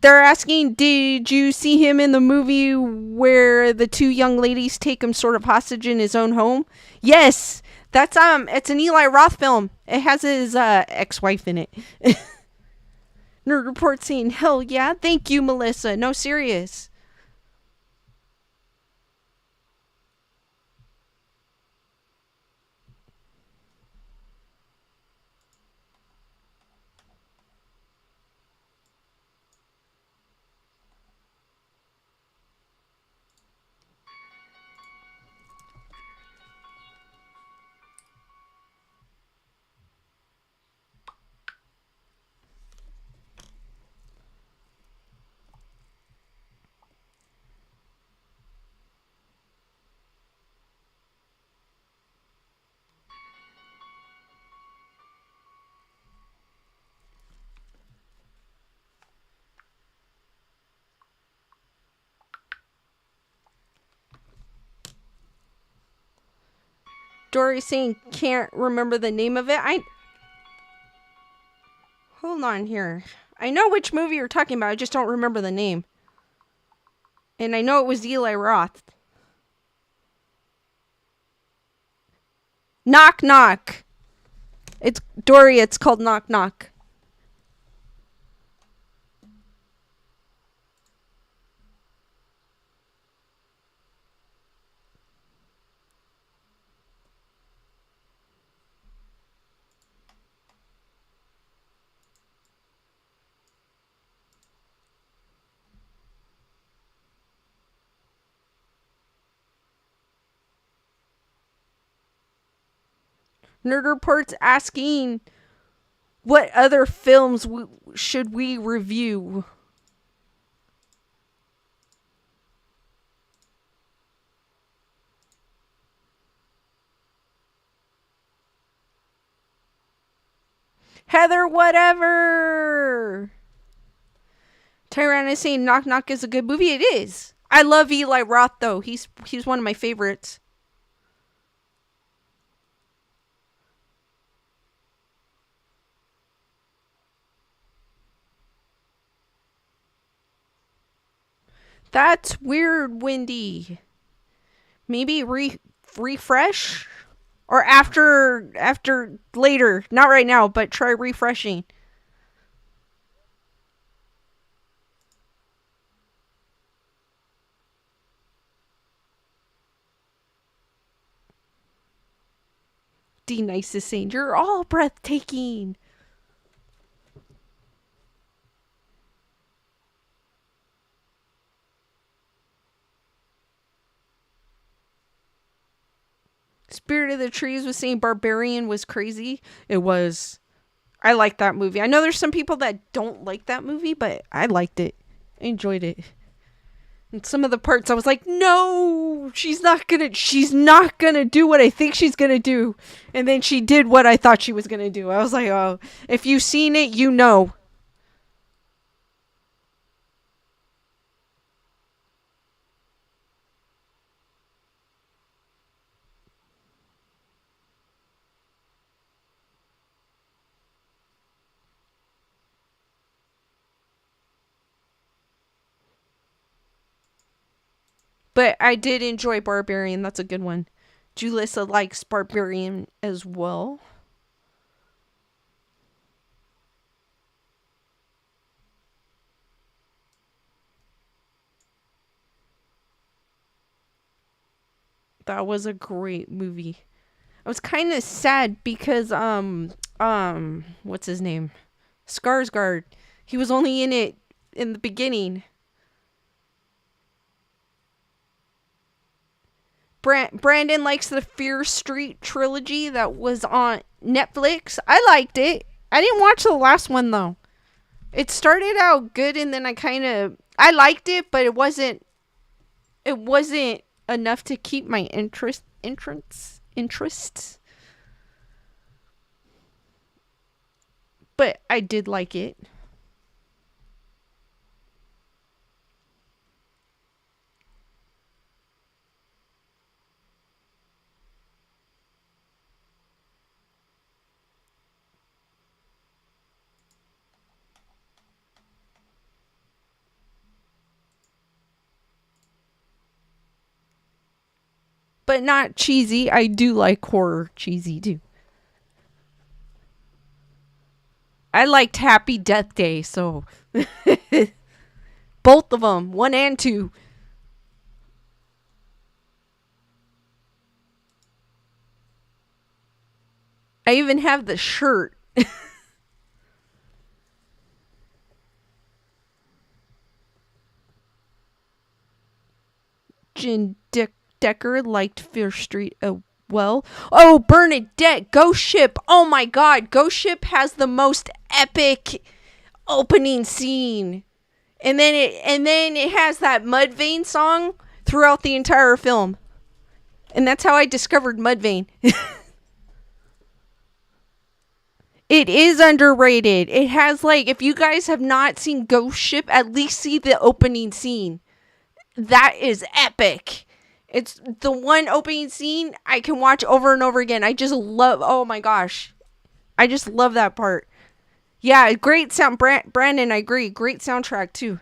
They're asking, did you see him in the movie where the two young ladies take him sort of hostage in his own home? Yes, it's an Eli Roth film. It has his ex-wife in it. Nerd Report saying, hell yeah, thank you, Melissa. No, serious. Dory saying can't remember the name of it. Hold on here. I know which movie you're talking about. I just don't remember the name. And I know it was Eli Roth. Knock Knock. It's Dory. It's called Knock Knock. Nerd Report's asking what other films should we review? Heather, whatever. Tyrann is saying Knock Knock is a good movie. It is. I love Eli Roth though. He's one of my favorites. That's weird, Wendy. Maybe refresh? Or after later. Not right now, but try refreshing. D Nice is saying, you're all breathtaking. Spirit of the Trees was saying Barbarian was crazy. It was. I liked that movie. I know there's some people that don't like that movie, but I liked it. I enjoyed it. And some of the parts I was like, no, she's not gonna do what I think she's gonna do. And then she did what I thought she was gonna do. I was like, oh, if you've seen it, you know. But I did enjoy Barbarian. That's a good one. Julissa likes Barbarian as well. That was a great movie. I was kind of sad because what's his name? Skarsgård. He was only in it in the beginning. Brandon likes the Fear Street trilogy that was on Netflix. I liked it. I didn't watch the last one though. It started out good and then I liked it, but it wasn't enough to keep my interests. But I did like it. But not cheesy. I do like horror cheesy too. I liked Happy Death Day, so both of them, 1 and 2. I even have the shirt. Jen Decker liked Fear Street well. Oh, Bernadette, Ghost Ship. Oh my god, Ghost Ship has the most epic opening scene. And then it has that Mudvayne song throughout the entire film. And that's how I discovered Mudvayne. It is underrated. It has if you guys have not seen Ghost Ship, at least see the opening scene. That is epic. It's the one opening scene I can watch over and over again. I just love, oh my gosh. I just love that part. Yeah, great sound. Brandon, I agree. Great soundtrack, too.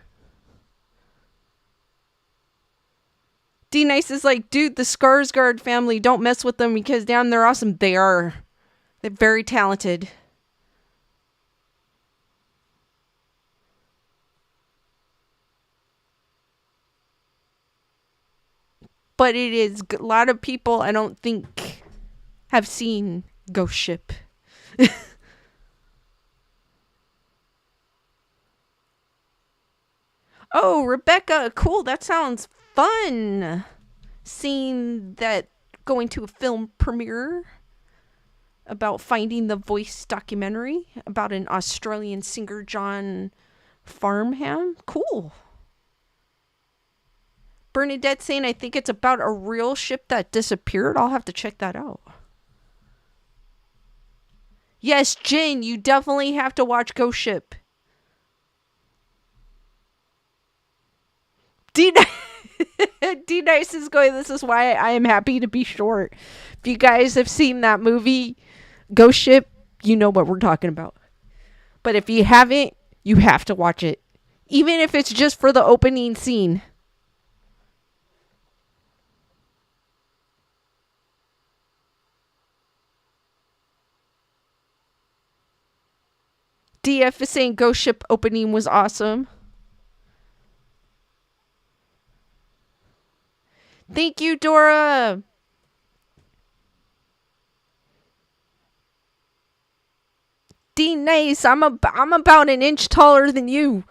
D Nice is like, dude, the Skarsgård family, don't mess with them because, damn, they're awesome. They are. They're very talented. But it is a lot of people I don't think have seen Ghost Ship. Oh, Rebecca, cool. That sounds fun. Seeing that, going to a film premiere about finding the voice documentary about an Australian singer, John Farnham. Cool. Bernadette saying, I think it's about a real ship that disappeared. I'll have to check that out. Yes, Jen, you definitely have to watch Ghost Ship. D Nice is going, this is why I am happy to be short. If you guys have seen that movie, Ghost Ship, you know what we're talking about. But if you haven't, you have to watch it. Even if it's just for the opening scene. DF is saying Ghost Ship opening was awesome. Thank you, Dora. D Nice, I'm about an inch taller than you.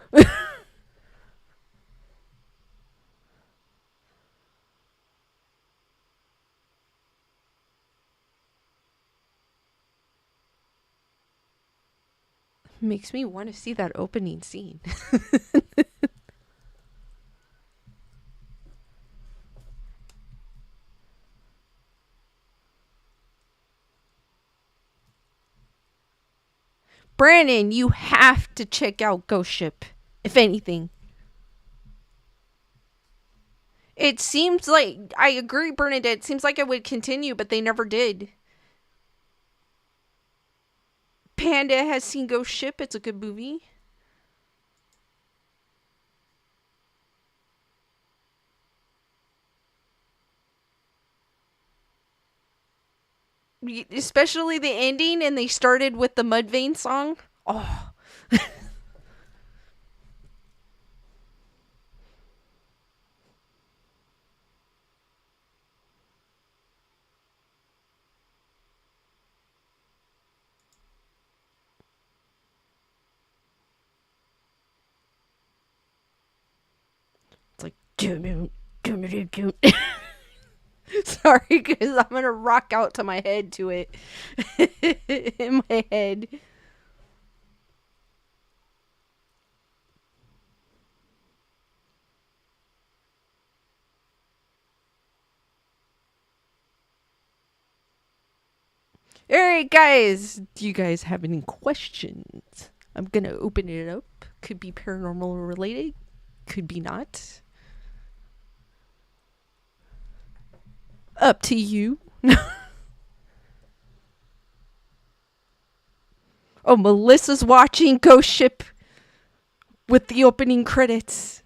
Makes me want to see that opening scene. Brandon, you have to check out Ghost Ship, if anything. It seems like, I agree, Bernadette, it seems like it would continue, but they never did. Panda has seen Ghost Ship. It's a good movie. Especially the ending, and they started with the Mudvayne song. Oh. It's like, sorry, because I'm gonna rock out to my head to it in my head. All right, guys. Do you guys have any questions? I'm gonna open it up. Could be paranormal related. Could be not. Up to you. Oh, Melissa's watching Ghost Ship with the opening credits.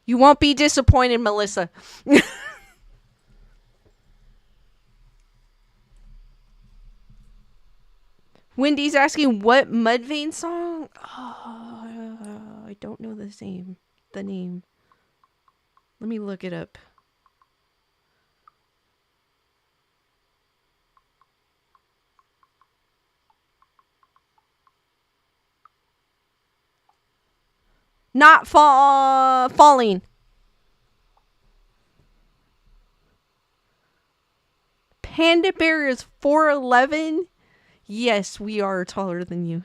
You won't be disappointed, Melissa. Wendy's asking what Mudvayne song? Oh, I don't know the name. Let me look it up. Not falling. Panda Bear is 4'11". Yes, we are taller than you.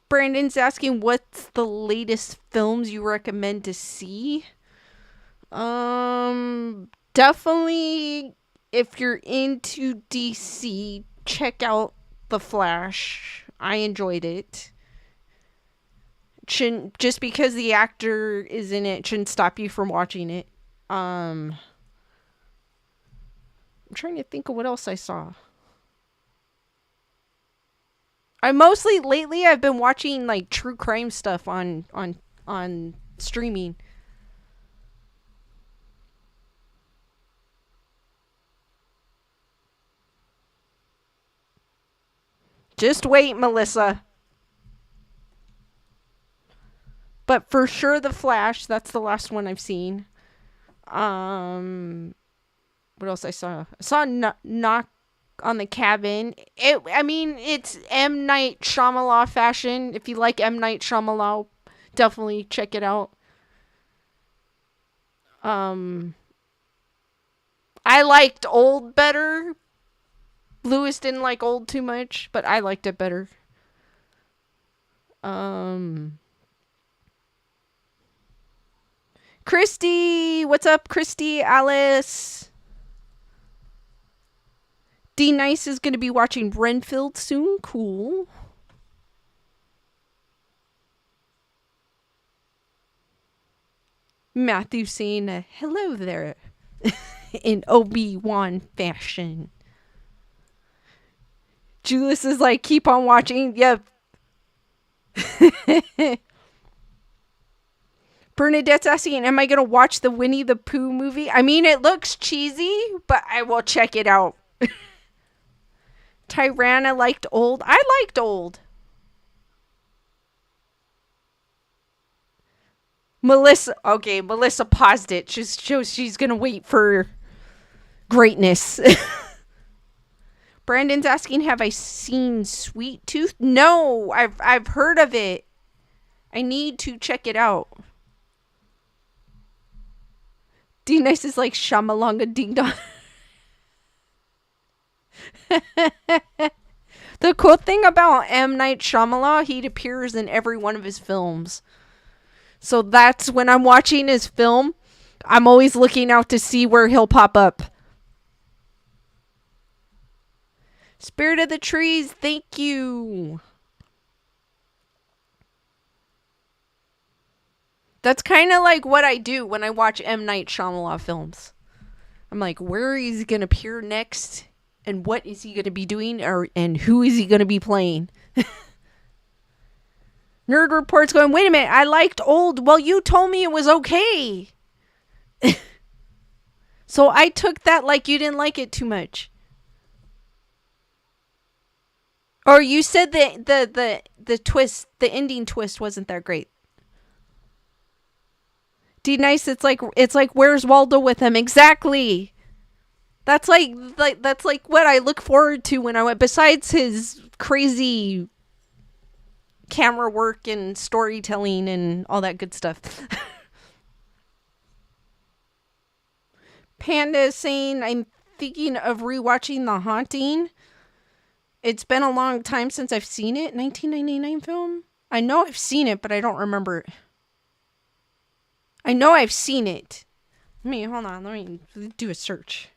Brandon's asking what's the latest films you recommend to see. Definitely if you're into DC, check out The Flash. I enjoyed it. Shouldn't, just because the actor is in it, shouldn't stop you from watching it. I'm trying to think of what else I saw. I mostly lately I've been watching like true crime stuff on streaming. Just wait, Melissa. But for sure, The Flash. That's the last one I've seen. Um, what else I saw? I saw Knock on the Cabin. I mean, it's M Night Shyamalan fashion. If you like M Night Shyamalan, definitely check it out. Um, I liked Old better. Lewis didn't like Old too much, but I liked it better. Um, Christy, what's up, Christy? Alice. D Nice is going to be watching Renfield soon. Cool. Matthew saying hello there in Obi-Wan fashion. Julius is like, keep on watching. Yep. Bernadette's asking, am I going to watch the Winnie the Pooh movie? I mean, it looks cheesy, but I will check it out. Tyranna liked Old. I liked Old. Melissa, okay, Melissa paused it. She's going to wait for greatness. Brandon's asking, have I seen Sweet Tooth? No, I've heard of it. I need to check it out. D Nice is like Shamalonga Ding Dong. The cool thing about M. Night Shyamalan, he appears in every one of his films. So that's when I'm watching his film, I'm always looking out to see where he'll pop up. Spirit of the Trees, thank you. That's kind of like what I do when I watch M. Night Shyamalan films. I'm like, where is he going to appear next? And what is he going to be doing? And who is he going to be playing? Nerd Report's going, wait a minute, I liked Old. Well, you told me it was okay. So I took that like you didn't like it too much. Or you said that the twist, the ending twist wasn't that great. D Nice, it's like where's Waldo with him? Exactly. That's like what I look forward to when I went. Besides his crazy camera work and storytelling and all that good stuff. Panda is saying, I'm thinking of rewatching The Haunting. It's been a long time since I've seen it. 1999 film? I know I've seen it, but I don't remember it. I know I've seen it. Hold on. Let me do a search.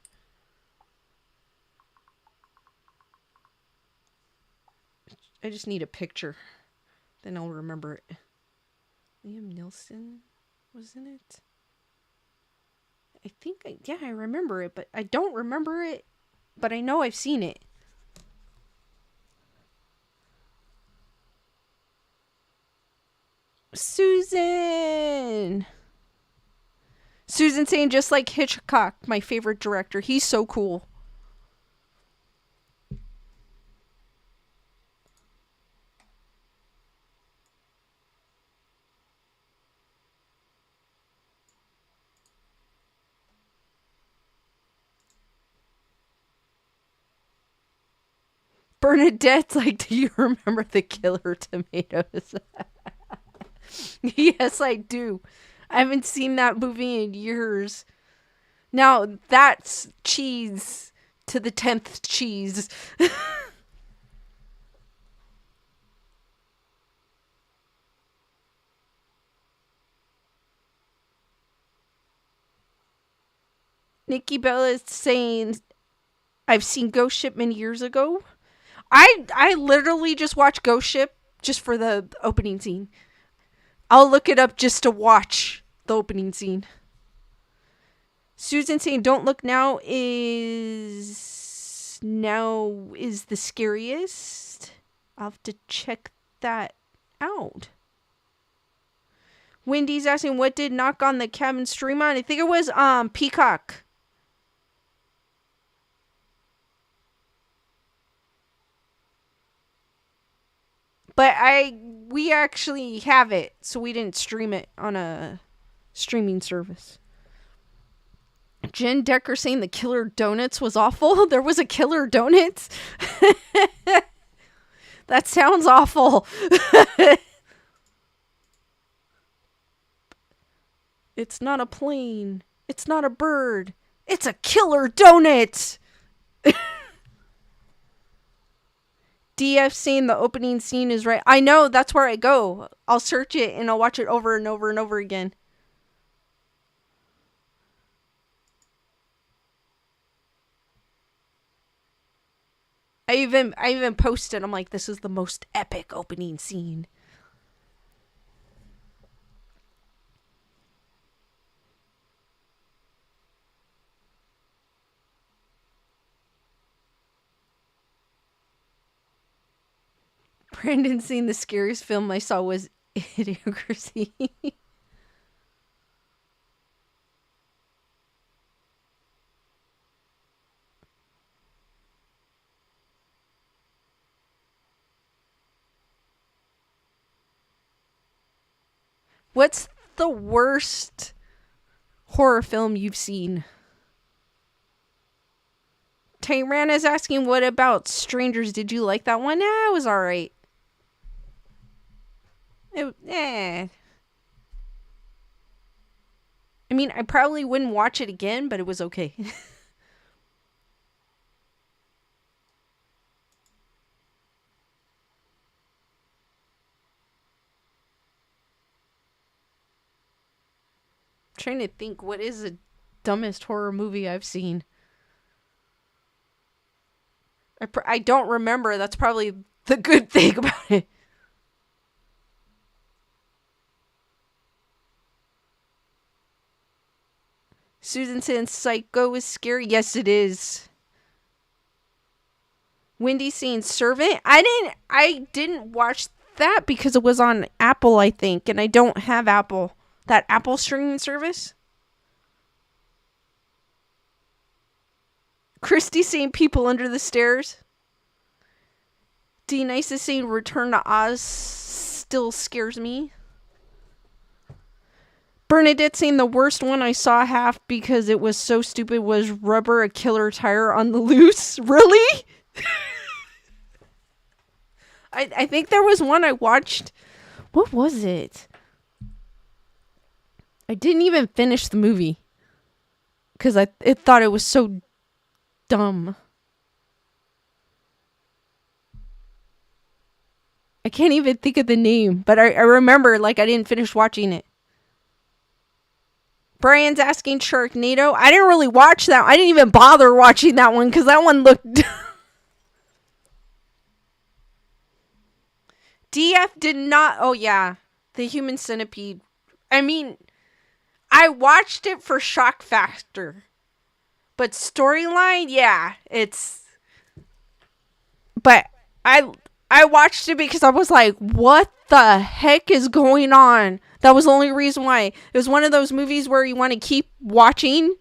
I just need a picture. Then I'll remember it. Liam Neeson was in it. I think, I remember it, but I don't remember it. But I know I've seen it. Susan saying, just like Hitchcock, my favorite director. He's so cool. Bernadette's like, do you remember the Killer Tomatoes? Yes, I do. I haven't seen that movie in years. Now, that's cheese to the 10th cheese. Nikki Bella is saying, I've seen Ghost Ship many years ago. I literally just watch Ghost Ship just for the opening scene. I'll look it up just to watch the opening scene. Susan saying "Don't Look Now" is the scariest. I'll have to check that out. Wendy's asking what did Knock on the Cabin stream on? I think it was Peacock. But we actually have it, so we didn't stream it on a streaming service. Jen Decker saying the Killer Donuts was awful. There was a Killer Donuts. That sounds awful. It's not a plane. It's not a bird. It's a killer donut. DF saying the opening scene is right. I know, that's where I go. I'll search it and I'll watch it over and over and over again. I even posted, I'm like, this is the most epic opening scene. Brandon saying the scariest film I saw was Idiocracy. What's the worst horror film you've seen? Tyrana's asking, what about Strangers? Did you like that one? It was alright. I mean, I probably wouldn't watch it again, but it was okay. Trying to think, what is the dumbest horror movie I've seen? I don't remember. That's probably the good thing about it. Susan saying Psycho is scary. Yes, it is. Wendy saying Servant. I didn't watch that because it was on Apple, I think, and I don't have Apple. That Apple streaming service. Christy saying People Under the Stairs. D Nice is saying Return to Oz still scares me. Bernadette saying the worst one I saw half because it was so stupid was Rubber, a Killer Tire on the Loose. Really? I think there was one I watched. What was it? I didn't even finish the movie because I thought it was so dumb. I can't even think of the name, but I remember like I didn't finish watching it. Brian's asking Sharknado. I didn't really watch that. I didn't even bother watching that one because that one looked... DF did not... Oh, yeah. The Human Centipede. I mean, I watched it for shock factor. But storyline, yeah, it's... But I watched it because I was like, what the heck is going on? That was the only reason why. It was one of those movies where you want to keep watching,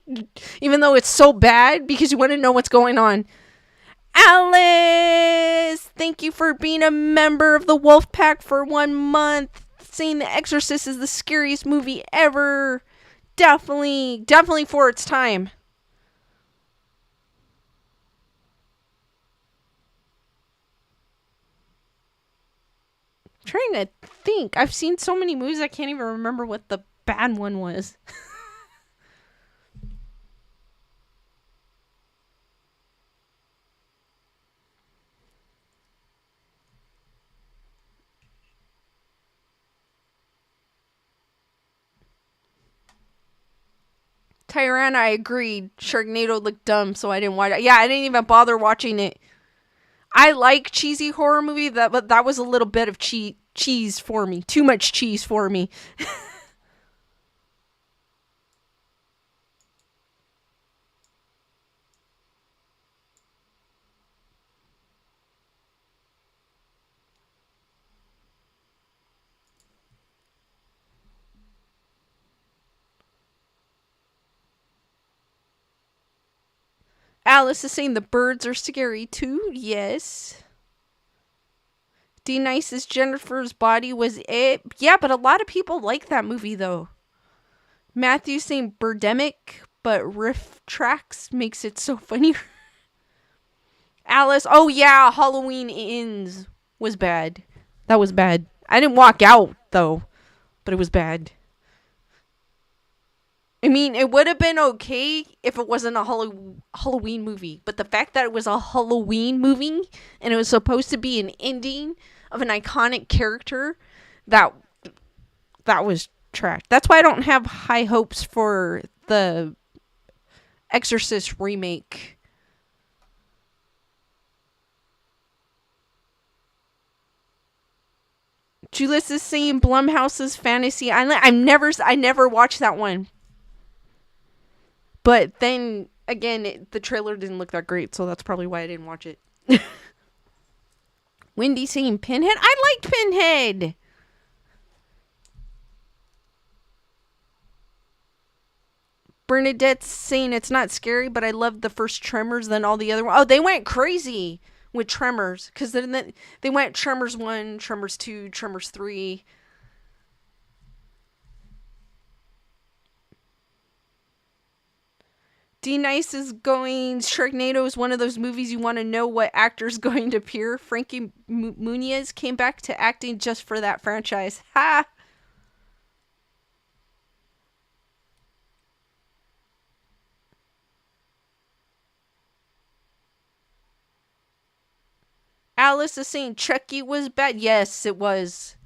even though it's so bad, because you want to know what's going on. Alice, thank you for being a member of the Wolf Pack for 1 month. Saying The Exorcist is the scariest movie ever. Definitely for its time. Trying to think. I've seen so many movies I can't even remember what the bad one was. Tyrant, I agreed. Sharknado looked dumb, so I didn't watch it. Yeah, I didn't even bother watching it. I like cheesy horror movie, but that was a little bit of cheese for me. Too much cheese for me. Alice is saying the birds are scary too. Yes. D Nice's Jennifer's Body was it. Yeah, but a lot of people like that movie though. Matthew saying Birdemic, but riff tracks makes it so funny. Alice, oh yeah, Halloween Ends was bad. That was bad. I didn't walk out though, but it was bad. I mean, it would have been okay if it wasn't a Halloween movie, but the fact that it was a Halloween movie and it was supposed to be an ending of an iconic character, that was trash. That's why I don't have high hopes for the Exorcist remake. Julius is saying Blumhouse's Fantasy Island. I never watched that one. But then again, the trailer didn't look that great, so that's probably why I didn't watch it. Wendy saying Pinhead. I liked Pinhead. Bernadette's saying it's not scary, but I loved the first Tremors, then all the other ones. Oh, they went crazy with Tremors, because then they went Tremors 1, Tremors 2, Tremors 3. D Nice is going, Sharknado is one of those movies you want to know what actor's going to appear. Frankie Muniz came back to acting just for that franchise. Ha! Alice is saying Chucky was bad. Yes, it was.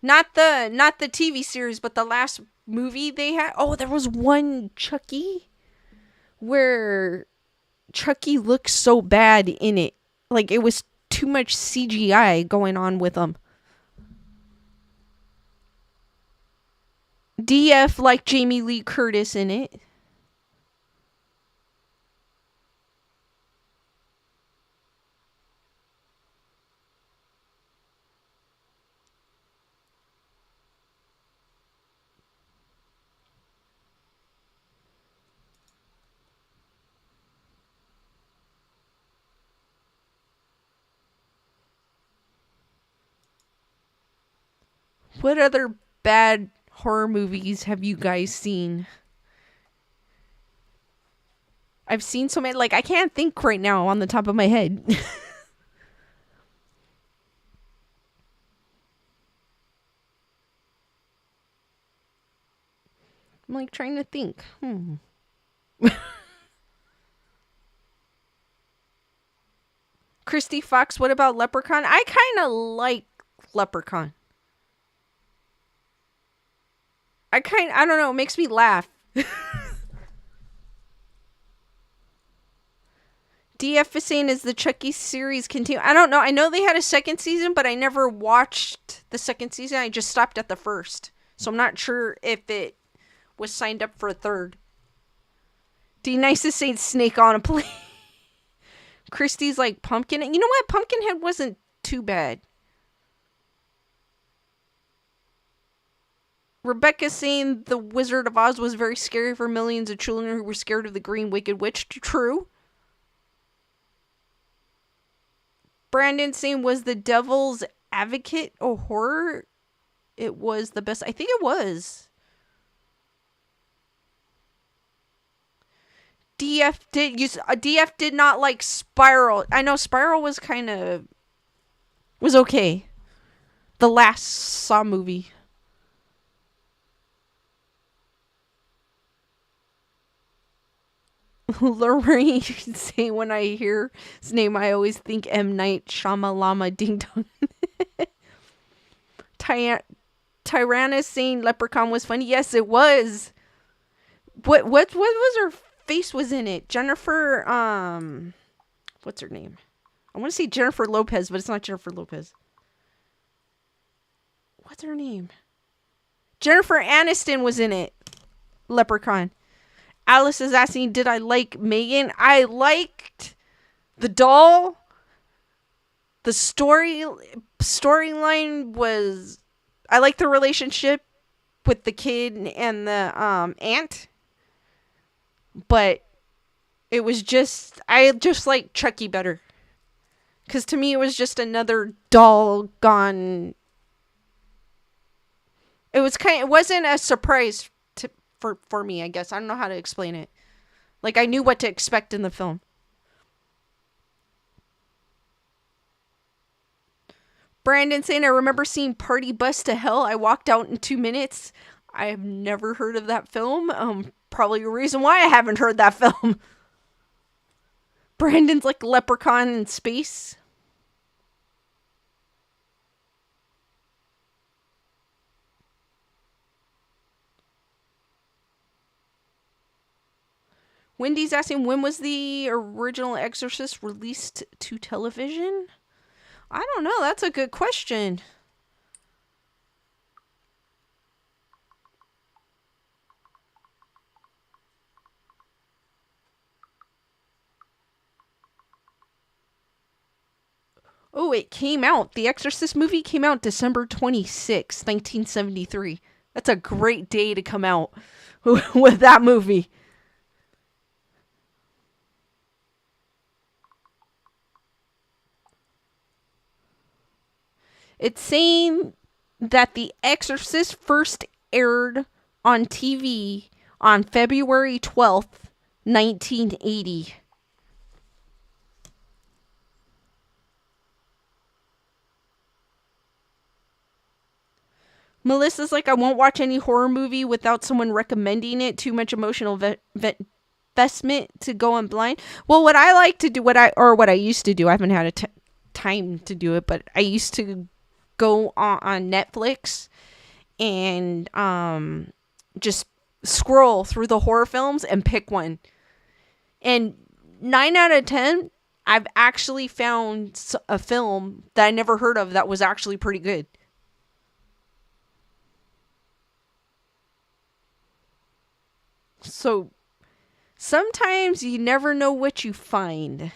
Not the TV series, but the last movie they had. Oh, there was one Chucky where Chucky looked so bad in it. Like, it was too much CGI going on with him. DF like Jamie Lee Curtis in it. What other bad horror movies have you guys seen? I've seen so many, like, I can't think right now on the top of my head. I'm like trying to think. Christy Fox, what about Leprechaun? I kind of like Leprechaun. I don't know, it makes me laugh. DF is saying, is the Chucky series continue? I don't know. I know they had a second season, but I never watched the second season. I just stopped at the first. So I'm not sure if it was signed up for a third. D Nice is saying Snake on a Plane. Christy's like Pumpkin. You know what? Pumpkinhead wasn't too bad. Rebecca's saying The Wizard of Oz was very scary for millions of children who were scared of the Green Wicked Witch. True. Brandon saying, was The Devil's Advocate a horror? It was the best. I think it was. DF did not like Spiral. I know Spiral was okay. The last Saw movie. Lorraine say, when I hear his name, I always think M. Night Shyamalama Ding Dong. Tyrannus saying Leprechaun was funny. Yes, it was. What was her face was in it? Jennifer, what's her name? I want to say Jennifer Lopez, but it's not Jennifer Lopez. What's her name? Jennifer Aniston was in it. Leprechaun. Alice is asking, did I like Megan? I liked the doll. The storyline was, I liked the relationship with the kid and the aunt, but it was just, I just like Chucky better, because to me it was just another doll gone. It wasn't a surprise for me, I guess. I don't know how to explain it. Like, I knew what to expect in the film. Brandon saying, I remember seeing Party Bus to Hell. I walked out in 2 minutes. I have never heard of that film. Probably a reason why I haven't heard that film. Brandon's like Leprechaun in space. Wendy's asking, when was the original Exorcist released to television? I don't know. That's a good question. Oh, it came out. The Exorcist movie came out December 26, 1973. That's a great day to come out with that movie. It's saying that The Exorcist first aired on TV on February 12th, 1980. Melissa's like, I won't watch any horror movie without someone recommending it. Too much emotional investment to go on blind. Well, what I like to do, what I used to do, I haven't had time to do it, but I used to go on Netflix and just scroll through the horror films and pick one. And 9 out of 10, I've actually found a film that I never heard of that was actually pretty good. So sometimes you never know what you find.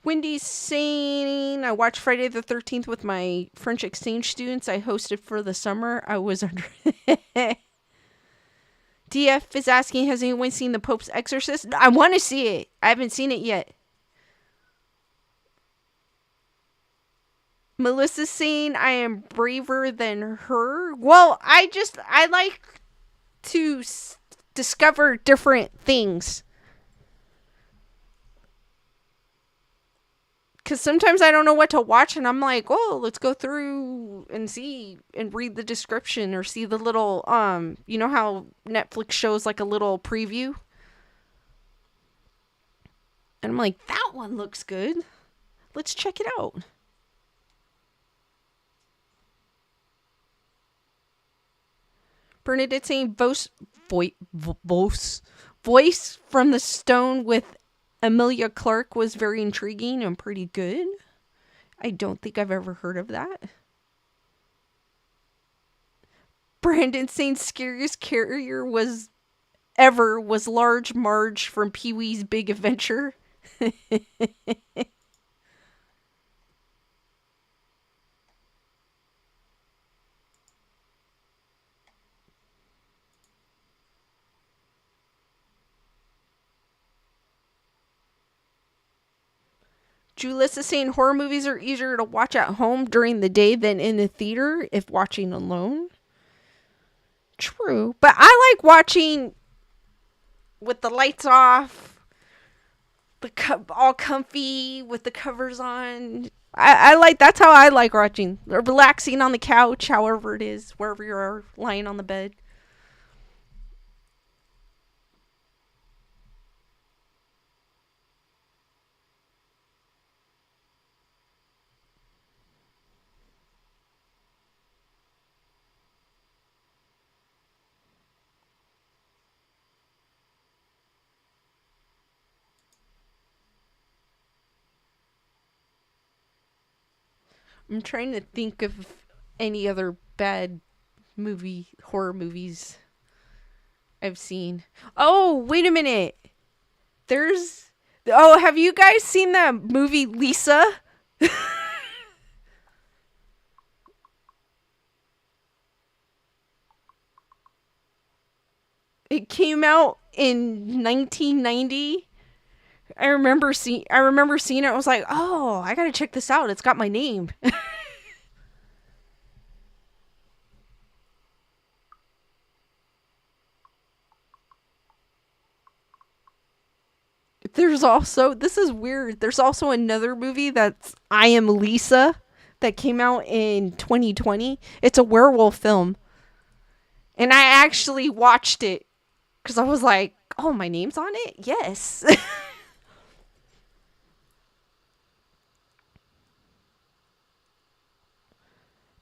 Wendy's saying, I watched Friday the 13th with my French exchange students I hosted for the summer. I was under. DF is asking, has anyone seen The Pope's Exorcist? I want to see it. I haven't seen it yet. Melissa's saying, I am braver than her. Well, I like to discover different things. Because sometimes I don't know what to watch, and I'm like, oh, let's go through and see and read the description or see the little, you know how Netflix shows like a little preview? And I'm like, that one looks good. Let's check it out. Bernadette saying, voice from the stone with Emilia Clarke was very intriguing and pretty good. I don't think I've ever heard of that. Brandon saying scariest carrier was Large Marge from Pee-wee's Big Adventure. Julius is saying horror movies are easier to watch at home during the day than in the theater if watching alone. True. But I like watching with the lights off, all comfy with the covers on. I like, that's how I like watching, or relaxing on the couch, however it is, wherever you're lying on the bed. I'm trying to think of any other bad horror movies I've seen. Oh, wait a minute. There's. Oh, have you guys seen that movie Lisa? It came out in 1990. I remember seeing it. I was like, "Oh, I got to check this out. It's got my name." There's also, this is weird. There's also another movie that's I Am Lisa that came out in 2020. It's a werewolf film. And I actually watched it cuz I was like, "Oh, my name's on it?" Yes.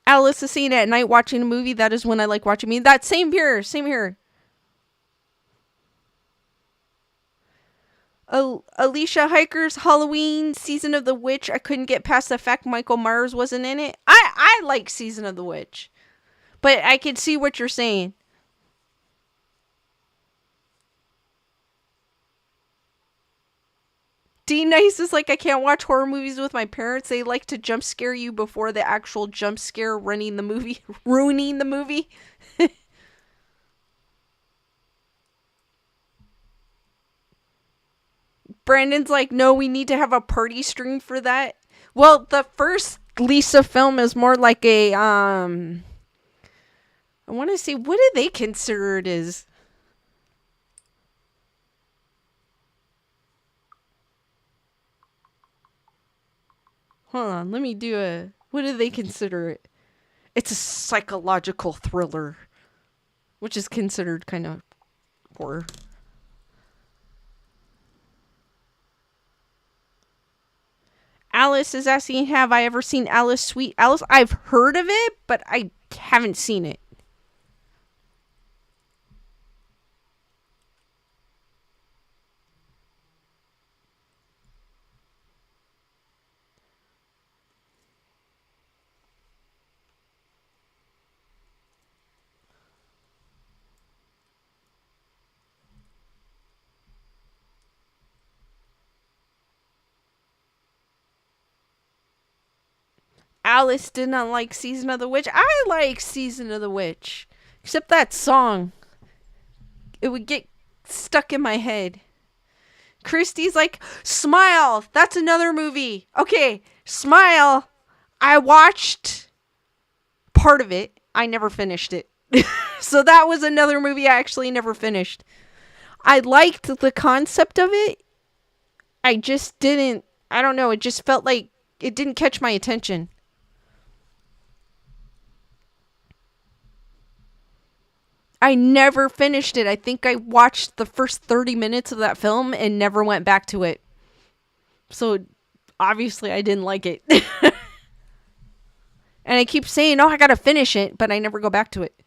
Alice is seen at night watching a movie. That is when I like watching me. That same here, same here. Alicia Hiker's Halloween Season of the Witch. I couldn't get past the fact Michael Myers wasn't in it. I like Season of the Witch, but I can see what you're saying. D Nice is like, I can't watch horror movies with my parents. They like to jump scare you before the actual jump scare running the movie, ruining the movie. Brandon's like, no, we need to have a party stream for that. Well, the first Lisa film is more like a I want to see, what do they consider it as? Hold on, let me do a, what do they consider it? It's a psychological thriller, which is considered kind of horror. Alice is asking, have I ever seen Alice Sweet Alice? I've heard of it, but I haven't seen it. Alice did not like Season of the Witch. I like Season of the Witch. Except that song. It would get stuck in my head. Christy's like, Smile. That's another movie. Okay, Smile. I watched part of it. I never finished it. So that was another movie I actually never finished. I liked the concept of it. I just didn't. I don't know. It just felt like it didn't catch my attention. I never finished it. I think I watched the first 30 minutes of that film and never went back to it. So obviously I didn't like it. And I keep saying, oh, I gotta finish it, but I never go back to it.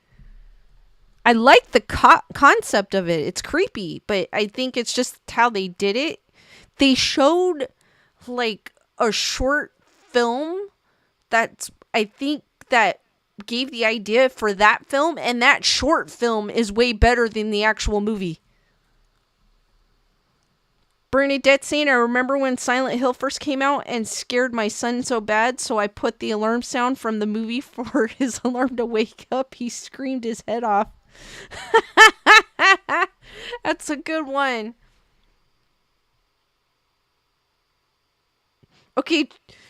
I like the concept of it. It's creepy, but I think it's just how they did it. They showed like a short film that's, I think, that gave the idea for that film, and that short film is way better than the actual movie. Bernadette saying, I remember when Silent Hill first came out and scared my son so bad, so I put the alarm sound from the movie for his alarm to wake up. He screamed his head off. That's a good one. Okay,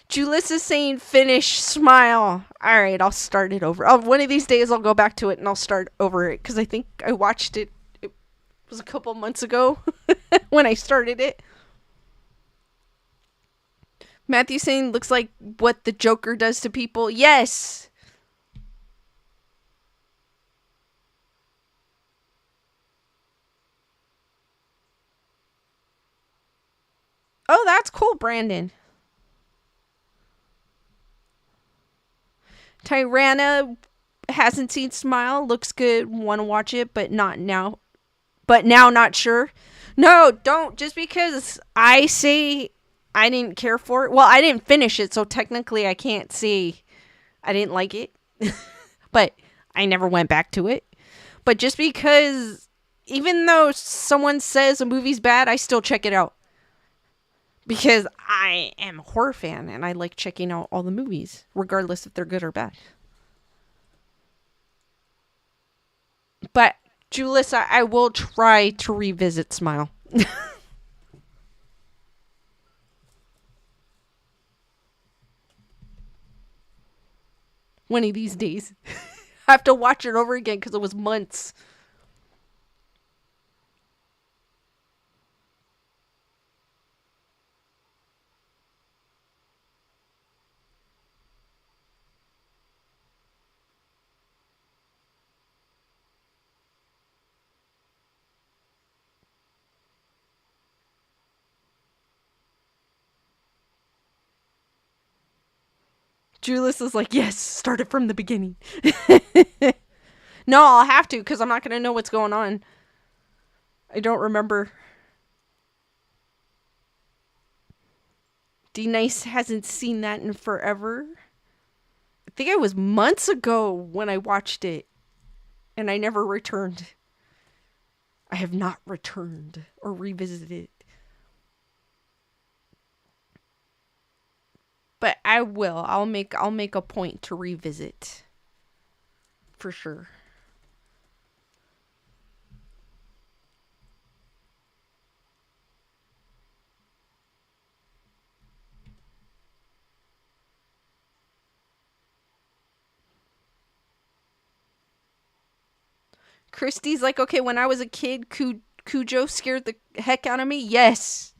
Julius is saying finish Smile. Alright, I'll start it over. One of these days I'll go back to it and I'll start over it, because I think I watched it. It was a couple months ago when I started it. Matthew saying looks like what the Joker does to people. Yes. Oh, that's cool, Brandon. Tyranna hasn't seen Smile. Looks good. Want to watch it, but not now. But now, not sure. No, don't. Just because I say I didn't care for it. Well, I didn't finish it, so technically I can't say I didn't like it. But I never went back to it. But just because, even though someone says a movie's bad, I still check it out. Because I am a horror fan and I like checking out all the movies, regardless if they're good or bad. But, Julissa, I will try to revisit Smile. One of these days. I have to watch it over again because it was months. Julius is like, yes, start it from the beginning. No, I'll have to because I'm not going to know what's going on. I don't remember. D Nice hasn't seen that in forever. I think it was months ago when I watched it and I never returned. I have not returned or revisited it. But I will. I'll make a point to revisit. For sure. Christy's like, okay, when I was a kid, Cujo scared the heck out of me. Yes.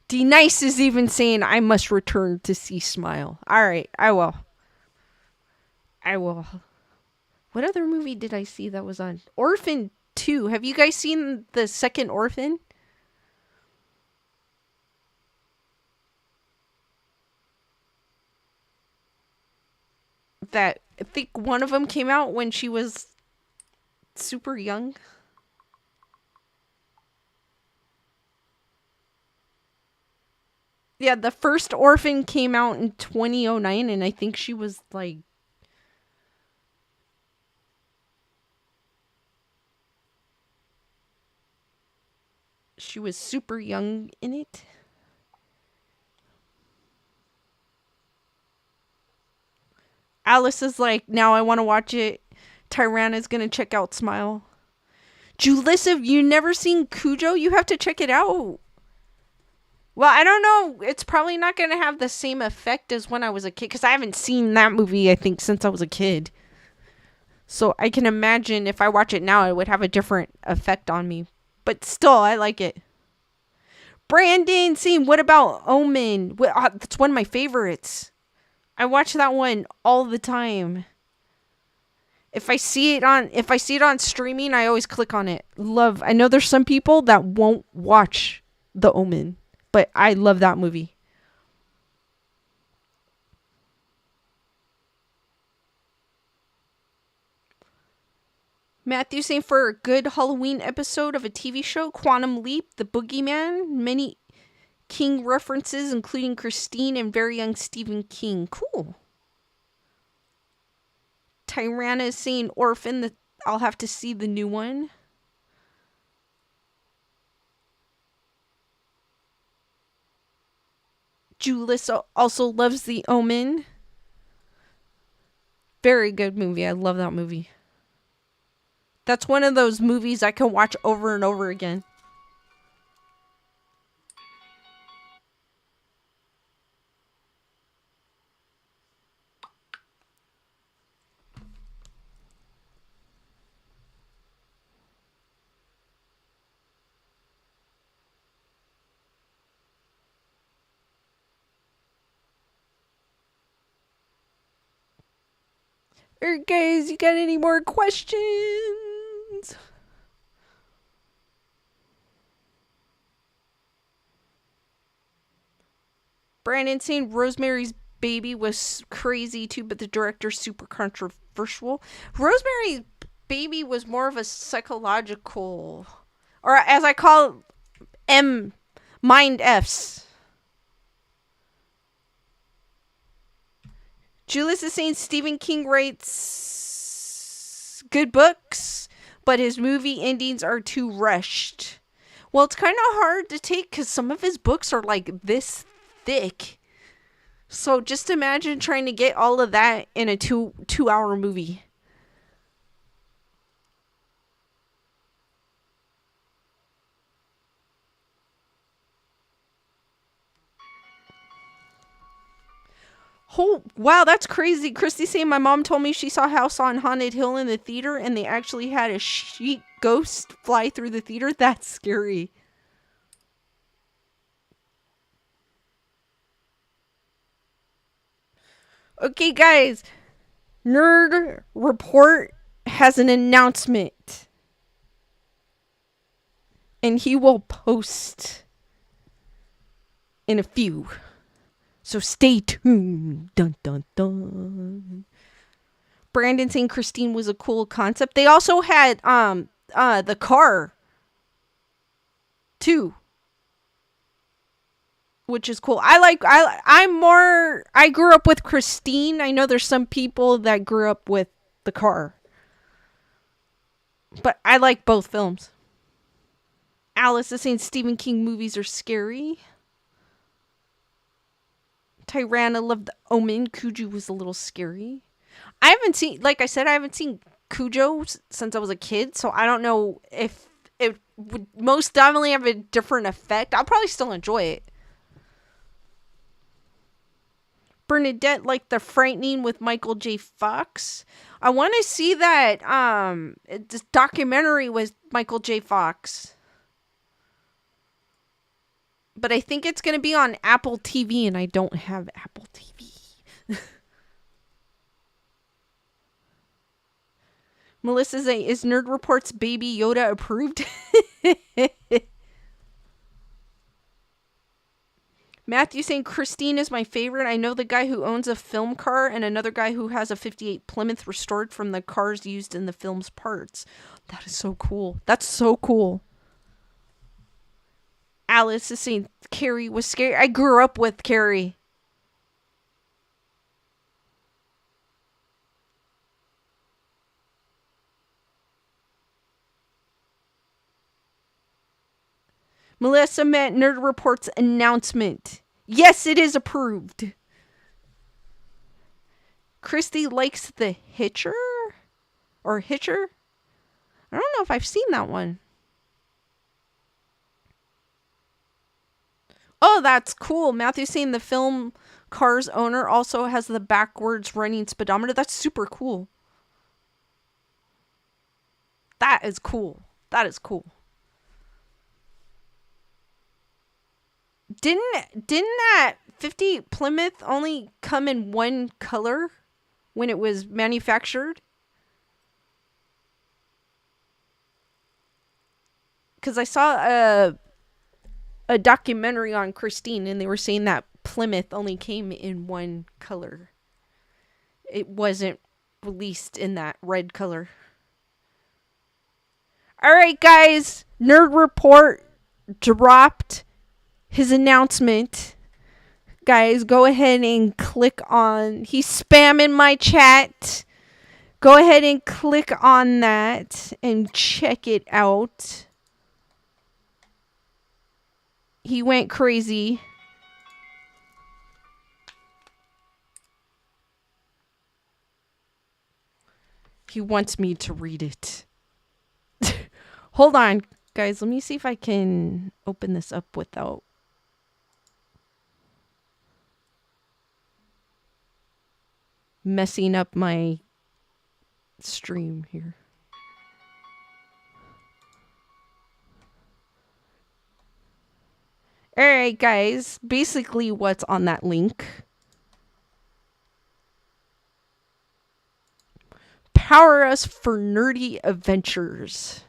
D Nice is even saying I must return to see Smile. All right, I will. I will. What other movie did I see that was on? Orphan 2. Have you guys seen the second Orphan? That I think one of them came out when she was super young. Yeah, the first Orphan came out in 2009 and I think she was like she was super young in it. Alice is like, now I want to watch it. Tyranna's gonna check out Smile. Julissa, if you've never seen Cujo, you have to check it out. Well, I don't know. It's probably not gonna have the same effect as when I was a kid because I haven't seen that movie. I think since I was a kid. So I can imagine if I watch it now, it would have a different effect on me. But still, I like it. Brandon, see, what about Omen? That's one of my favorites. I watch that one all the time. If I see it on streaming, I always click on it. I know there's some people that won't watch The Omen, but I love that movie. Matthew saying for a good Halloween episode of a TV show, Quantum Leap, The Boogeyman, many King references, including Christine and very young Stephen King. Cool. Tyranna is saying Orphan, that I'll have to see the new one. Julius also loves The Omen. Very good movie. I love that movie. That's one of those movies I can watch over and over again. Alright, guys, you got any more questions? Brandon saying Rosemary's Baby was crazy too, but the director's super controversial. Rosemary's Baby was more of a psychological, or as I call M, mind F's. Julius is saying Stephen King writes good books, but his movie endings are too rushed. Well, it's kind of hard to take because some of his books are like this thick. So just imagine trying to get all of that in a two-hour movie. Oh, wow, that's crazy. Christy saying my mom told me she saw House on Haunted Hill in the theater and they actually had a sheet ghost fly through the theater. That's scary. Okay, guys. Nerd Report has an announcement. And he will post in a few. So stay tuned. Dun dun dun. Brandon saying Christine was a cool concept. They also had the car too, which is cool. I grew up with Christine. I know there's some people that grew up with the car. But I like both films. Alice is saying Stephen King movies are scary. Tyranna loved the Omen. Cujo was a little scary. I haven't seen, like I said, I haven't seen Cujo since I was a kid, so I don't know if it would most definitely have a different effect. I'll probably still enjoy it. Bernadette liked The Frightening with Michael J. Fox. I want to see that this documentary with Michael J. Fox. But I think it's going to be on Apple TV, and I don't have Apple TV. Melissa saying, is Nerd Report's Baby Yoda approved? Matthew saying, Christine is my favorite. I know the guy who owns a film car and another guy who has a 58 Plymouth restored from the cars used in the film's parts. That is so cool. That's so cool. Alice is saying Carrie was scary. I grew up with Carrie. Melissa met Nerd Report's announcement. Yes, it is approved. Christy likes the Hitcher? Or Hitcher? I don't know if I've seen that one. Oh, that's cool. Matthew's saying the film car's owner also has the backwards running speedometer. That's super cool. That is cool. That is cool. Didn't that 50 Plymouth only come in one color when it was manufactured? Because I saw a documentary on Christine and they were saying that Plymouth only came in one color. It wasn't released in that red color. Alright, guys. Nerd Report dropped his announcement. Guys, go ahead and click on... He's spamming my chat. Go ahead and click on that and check it out. He went crazy. He wants me to read it. Hold on, guys. Let me see if I can open this up without... messing up my stream here. Alright, guys. Basically, what's on that link. Power us for nerdy adventures.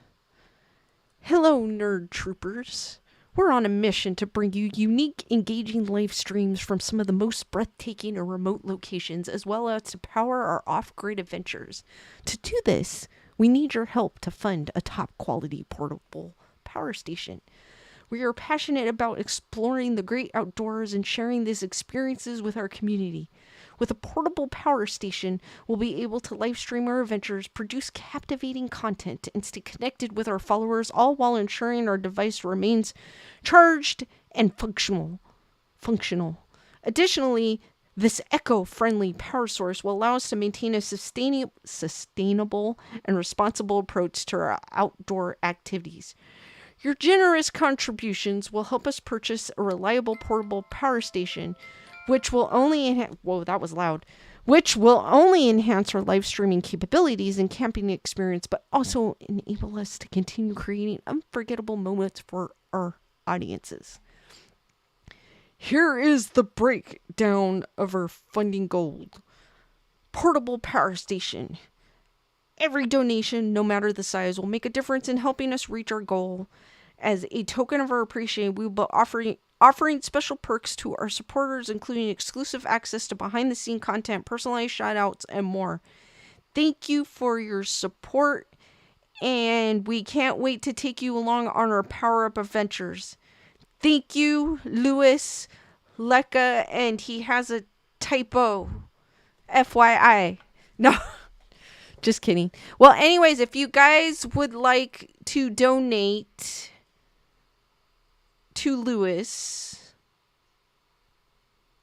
Hello, nerd troopers. We're on a mission to bring you unique, engaging live streams from some of the most breathtaking and remote locations, as well as to power our off-grid adventures. To do this, we need your help to fund a top-quality portable power station. We are passionate about exploring the great outdoors and sharing these experiences with our community. With a portable power station, we'll be able to live stream our adventures, produce captivating content, and stay connected with our followers, all while ensuring our device remains charged and functional. Additionally, this eco-friendly power source will allow us to maintain a sustainable and responsible approach to our outdoor activities. Your generous contributions will help us purchase a reliable portable power station, which will only which will only enhance our live streaming capabilities and camping experience, but also enable us to continue creating unforgettable moments for our audiences. Here is the breakdown of our funding goal. Portable power station. Every donation, no matter the size, will make a difference in helping us reach our goal. As a token of our appreciation, we will be offering special perks to our supporters, including exclusive access to behind-the-scenes content, personalized shout-outs, and more. Thank you for your support, and we can't wait to take you along on our power-up adventures. Thank you, Louis Lecca, and he has a typo. FYI. No. Just kidding. Well, anyways, if you guys would like to donate to Lewis,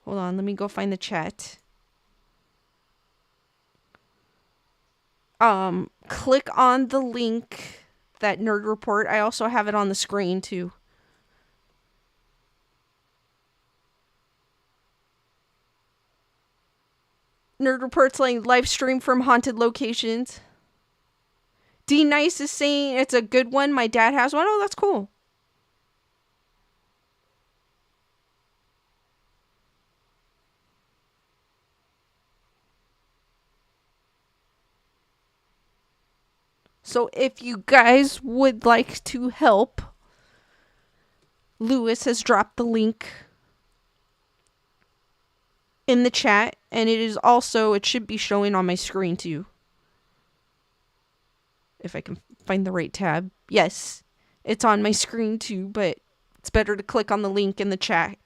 hold on, let me go find the chat. Click on the link, that Nerd Report. I also have it on the screen too. Nerd Report's like live stream from haunted locations. D Nice is saying it's a good one. My dad has one. Oh, that's cool. So if you guys would like to help, Lewis has dropped the link in the chat, and it should be showing on my screen too. If I can find the right tab. Yes, it's on my screen too, but it's better to click on the link in the chat.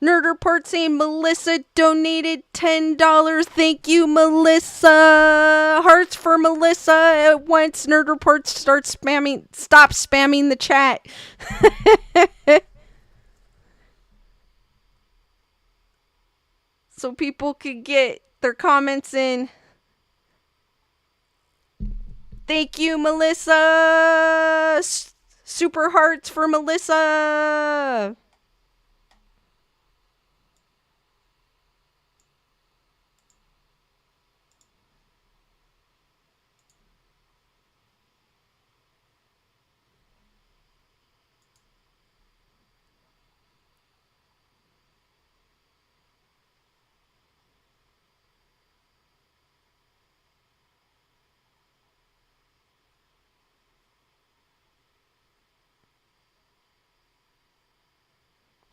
Nerd Report saying Melissa donated $10. Thank you, Melissa. Hearts for Melissa. Once Nerd Report stop spamming the chat. So people could get their comments in. Thank you, Melissa. Super hearts for Melissa.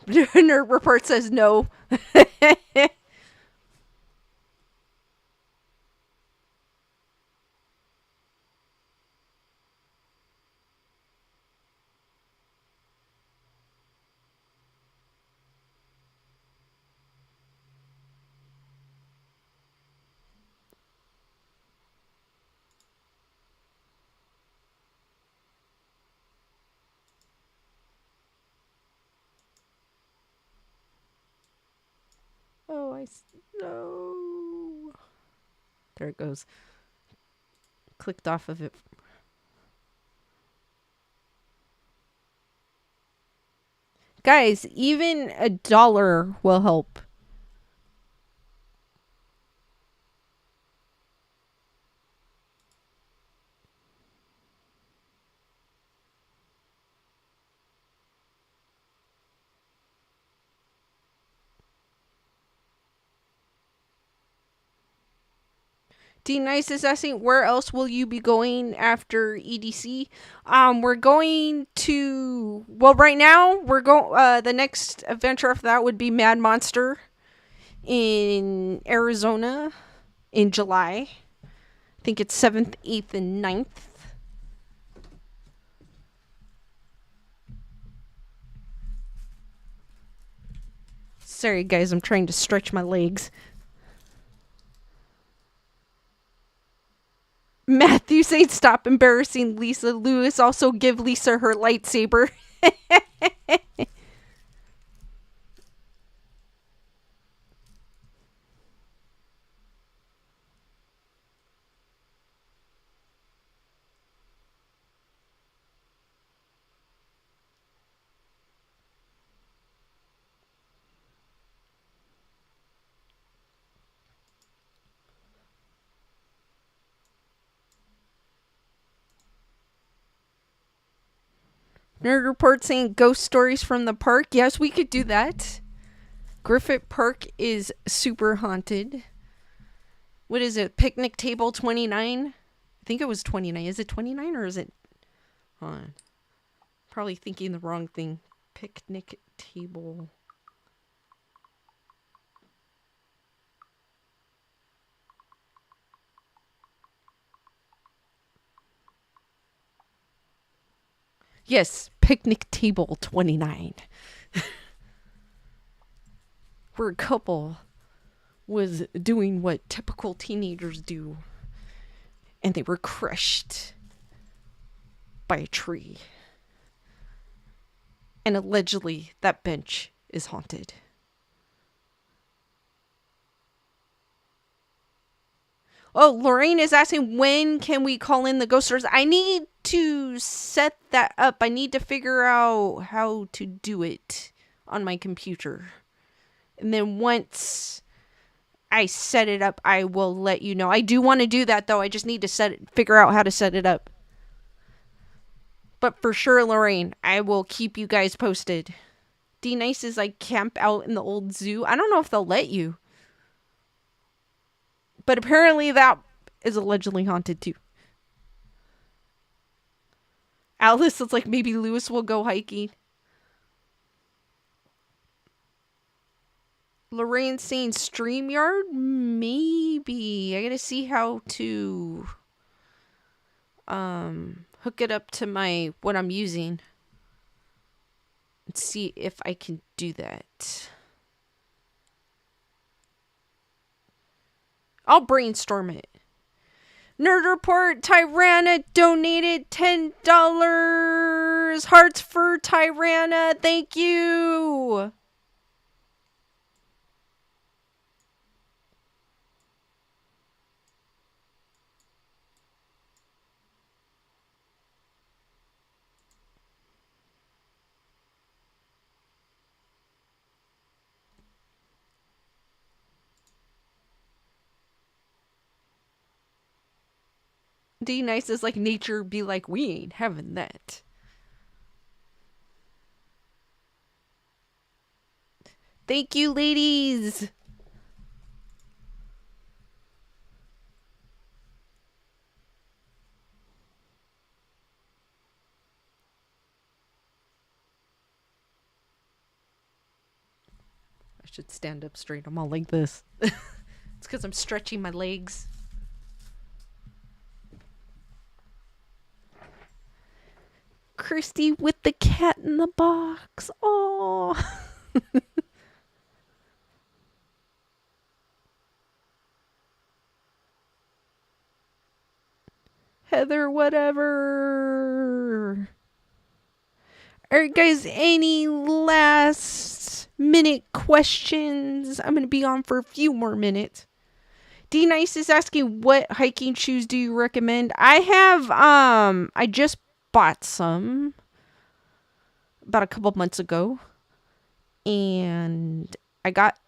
Nerd Report says no. No. There it goes. Clicked off of it. Guys, even $1 will help. D Nice is asking, where else will you be going after EDC? We're going to, well, right now we're going. The next adventure after that would be Mad Monster in Arizona in July. I think it's 7th, 8th, and 9th. Sorry, guys, I'm trying to stretch my legs. Matthew saying, stop embarrassing Lisa. Lewis, also give Lisa her lightsaber. Nerd Report saying ghost stories from the park. Yes, we could do that. Griffith Park is super haunted. What is it? Picnic table 29? I think it was 29. Is it 29 or is it... Hold on. Probably thinking the wrong thing. Picnic table. Yes, picnic table 29. Where a couple was doing what typical teenagers do. And they were crushed by a tree. And allegedly, that bench is haunted. Oh, Lorraine is asking, when can we call in the ghosters? I need to set that up. I need to figure out how to do it on my computer. And then once I set it up, I will let you know. I do want to do that, though. I just need to figure out how to set it up. But for sure, Lorraine, I will keep you guys posted. D-Nice is like camp out in the old zoo. I don't know if they'll let you. But apparently that is allegedly haunted too. Alice is like, maybe Lewis will go hiking. Lorraine's saying StreamYard? Maybe. I gotta see how to hook it up to what I'm using. And see if I can do that. I'll brainstorm it. Nerd Report, Tyranna donated $10. Hearts for Tyranna. Thank you. D-Nice is like, nature be like, we ain't having that. Thank you, ladies. I should stand up straight. I'm all like this. It's because I'm stretching my legs. Christy with the cat in the box. Oh. Heather, whatever. Alright, guys, any last minute questions? I'm going to be on for a few more minutes. D-Nice is asking, what hiking shoes do you recommend? I have, I just bought some about a couple months ago. And I got,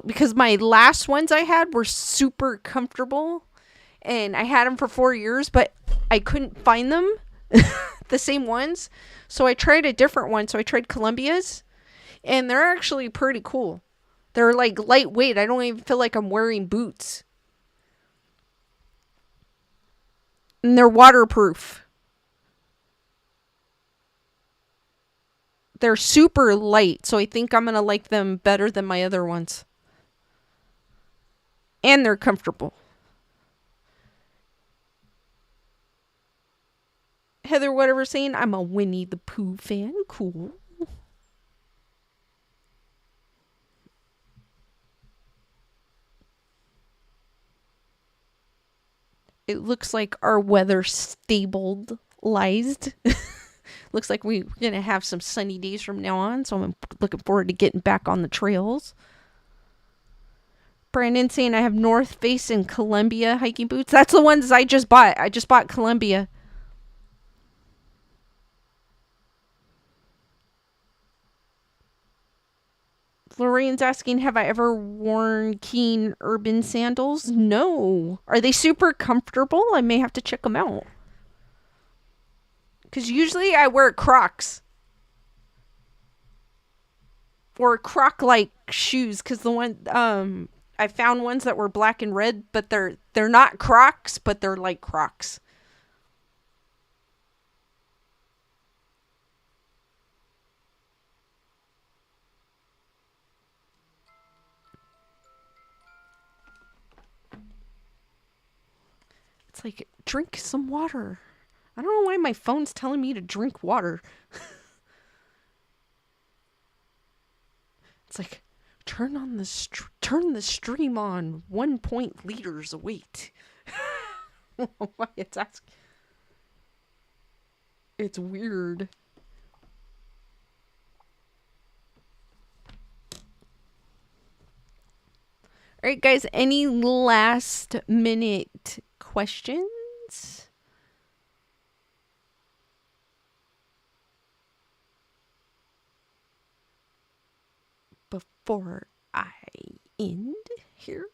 because my last ones I had were super comfortable. And I had them for 4 years, but I couldn't find them, the same ones. So I tried a different one. So I tried Columbia's, and they're actually pretty cool. They're like lightweight. I don't even feel like I'm wearing boots. And they're waterproof. They're super light, so I think I'm going to like them better than my other ones. And they're comfortable. Heather, whatever saying, I'm a Winnie the Pooh fan. Cool. It looks like our weather stabilized. Looks like we're going to have some sunny days from now on, so I'm looking forward to getting back on the trails. Brandon saying I have North Face and Columbia hiking boots. That's the ones I just bought. I just bought Columbia. Lorraine's asking, have I ever worn Keen Urban sandals? No. Are they super comfortable? I may have to check them out. Because usually I wear Crocs. Or Croc-like shoes. Because the one, I found ones that were black and red, but they're not Crocs, but they're like Crocs. It's like, drink some water. I don't know why my phone's telling me to drink water. It's like, turn the stream on 1 liters. Wait. Why it's asking. It's weird. All right, guys, any last minute questions? Before I end here.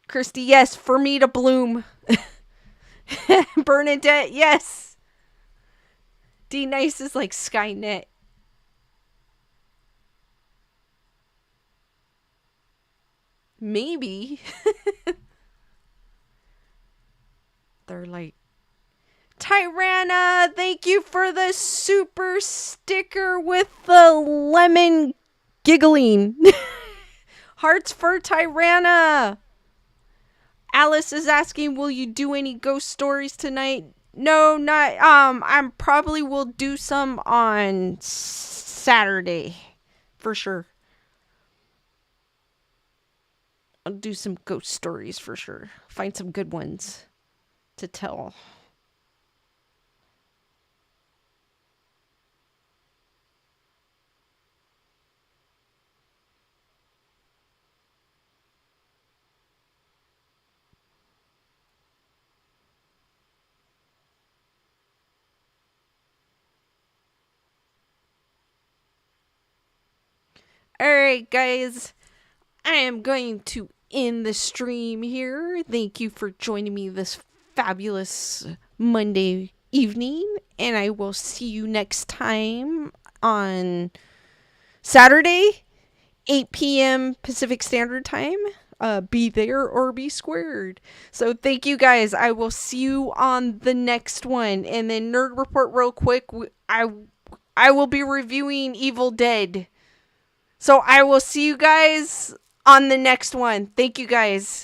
Christy, yes, for me to bloom. Bernadette, yes. D Nice is like Skynet. Maybe. They're like, Tyranna, thank you for the super sticker with the lemon giggling. Hearts for Tyranna. Alice is asking, will you do any ghost stories tonight? No, not I probably will do some on Saturday. For sure. I'll do some ghost stories for sure. Find some good ones to tell. Alright, guys. I am going to end the stream here. Thank you for joining me this fabulous Monday evening. And I will see you next time on Saturday, 8 p.m. Pacific Standard Time. Be there or be squared. So thank you guys. I will see you on the next one. And then Nerd Report real quick. I will be reviewing Evil Dead. So I will see you guys on the next one. Thank you guys.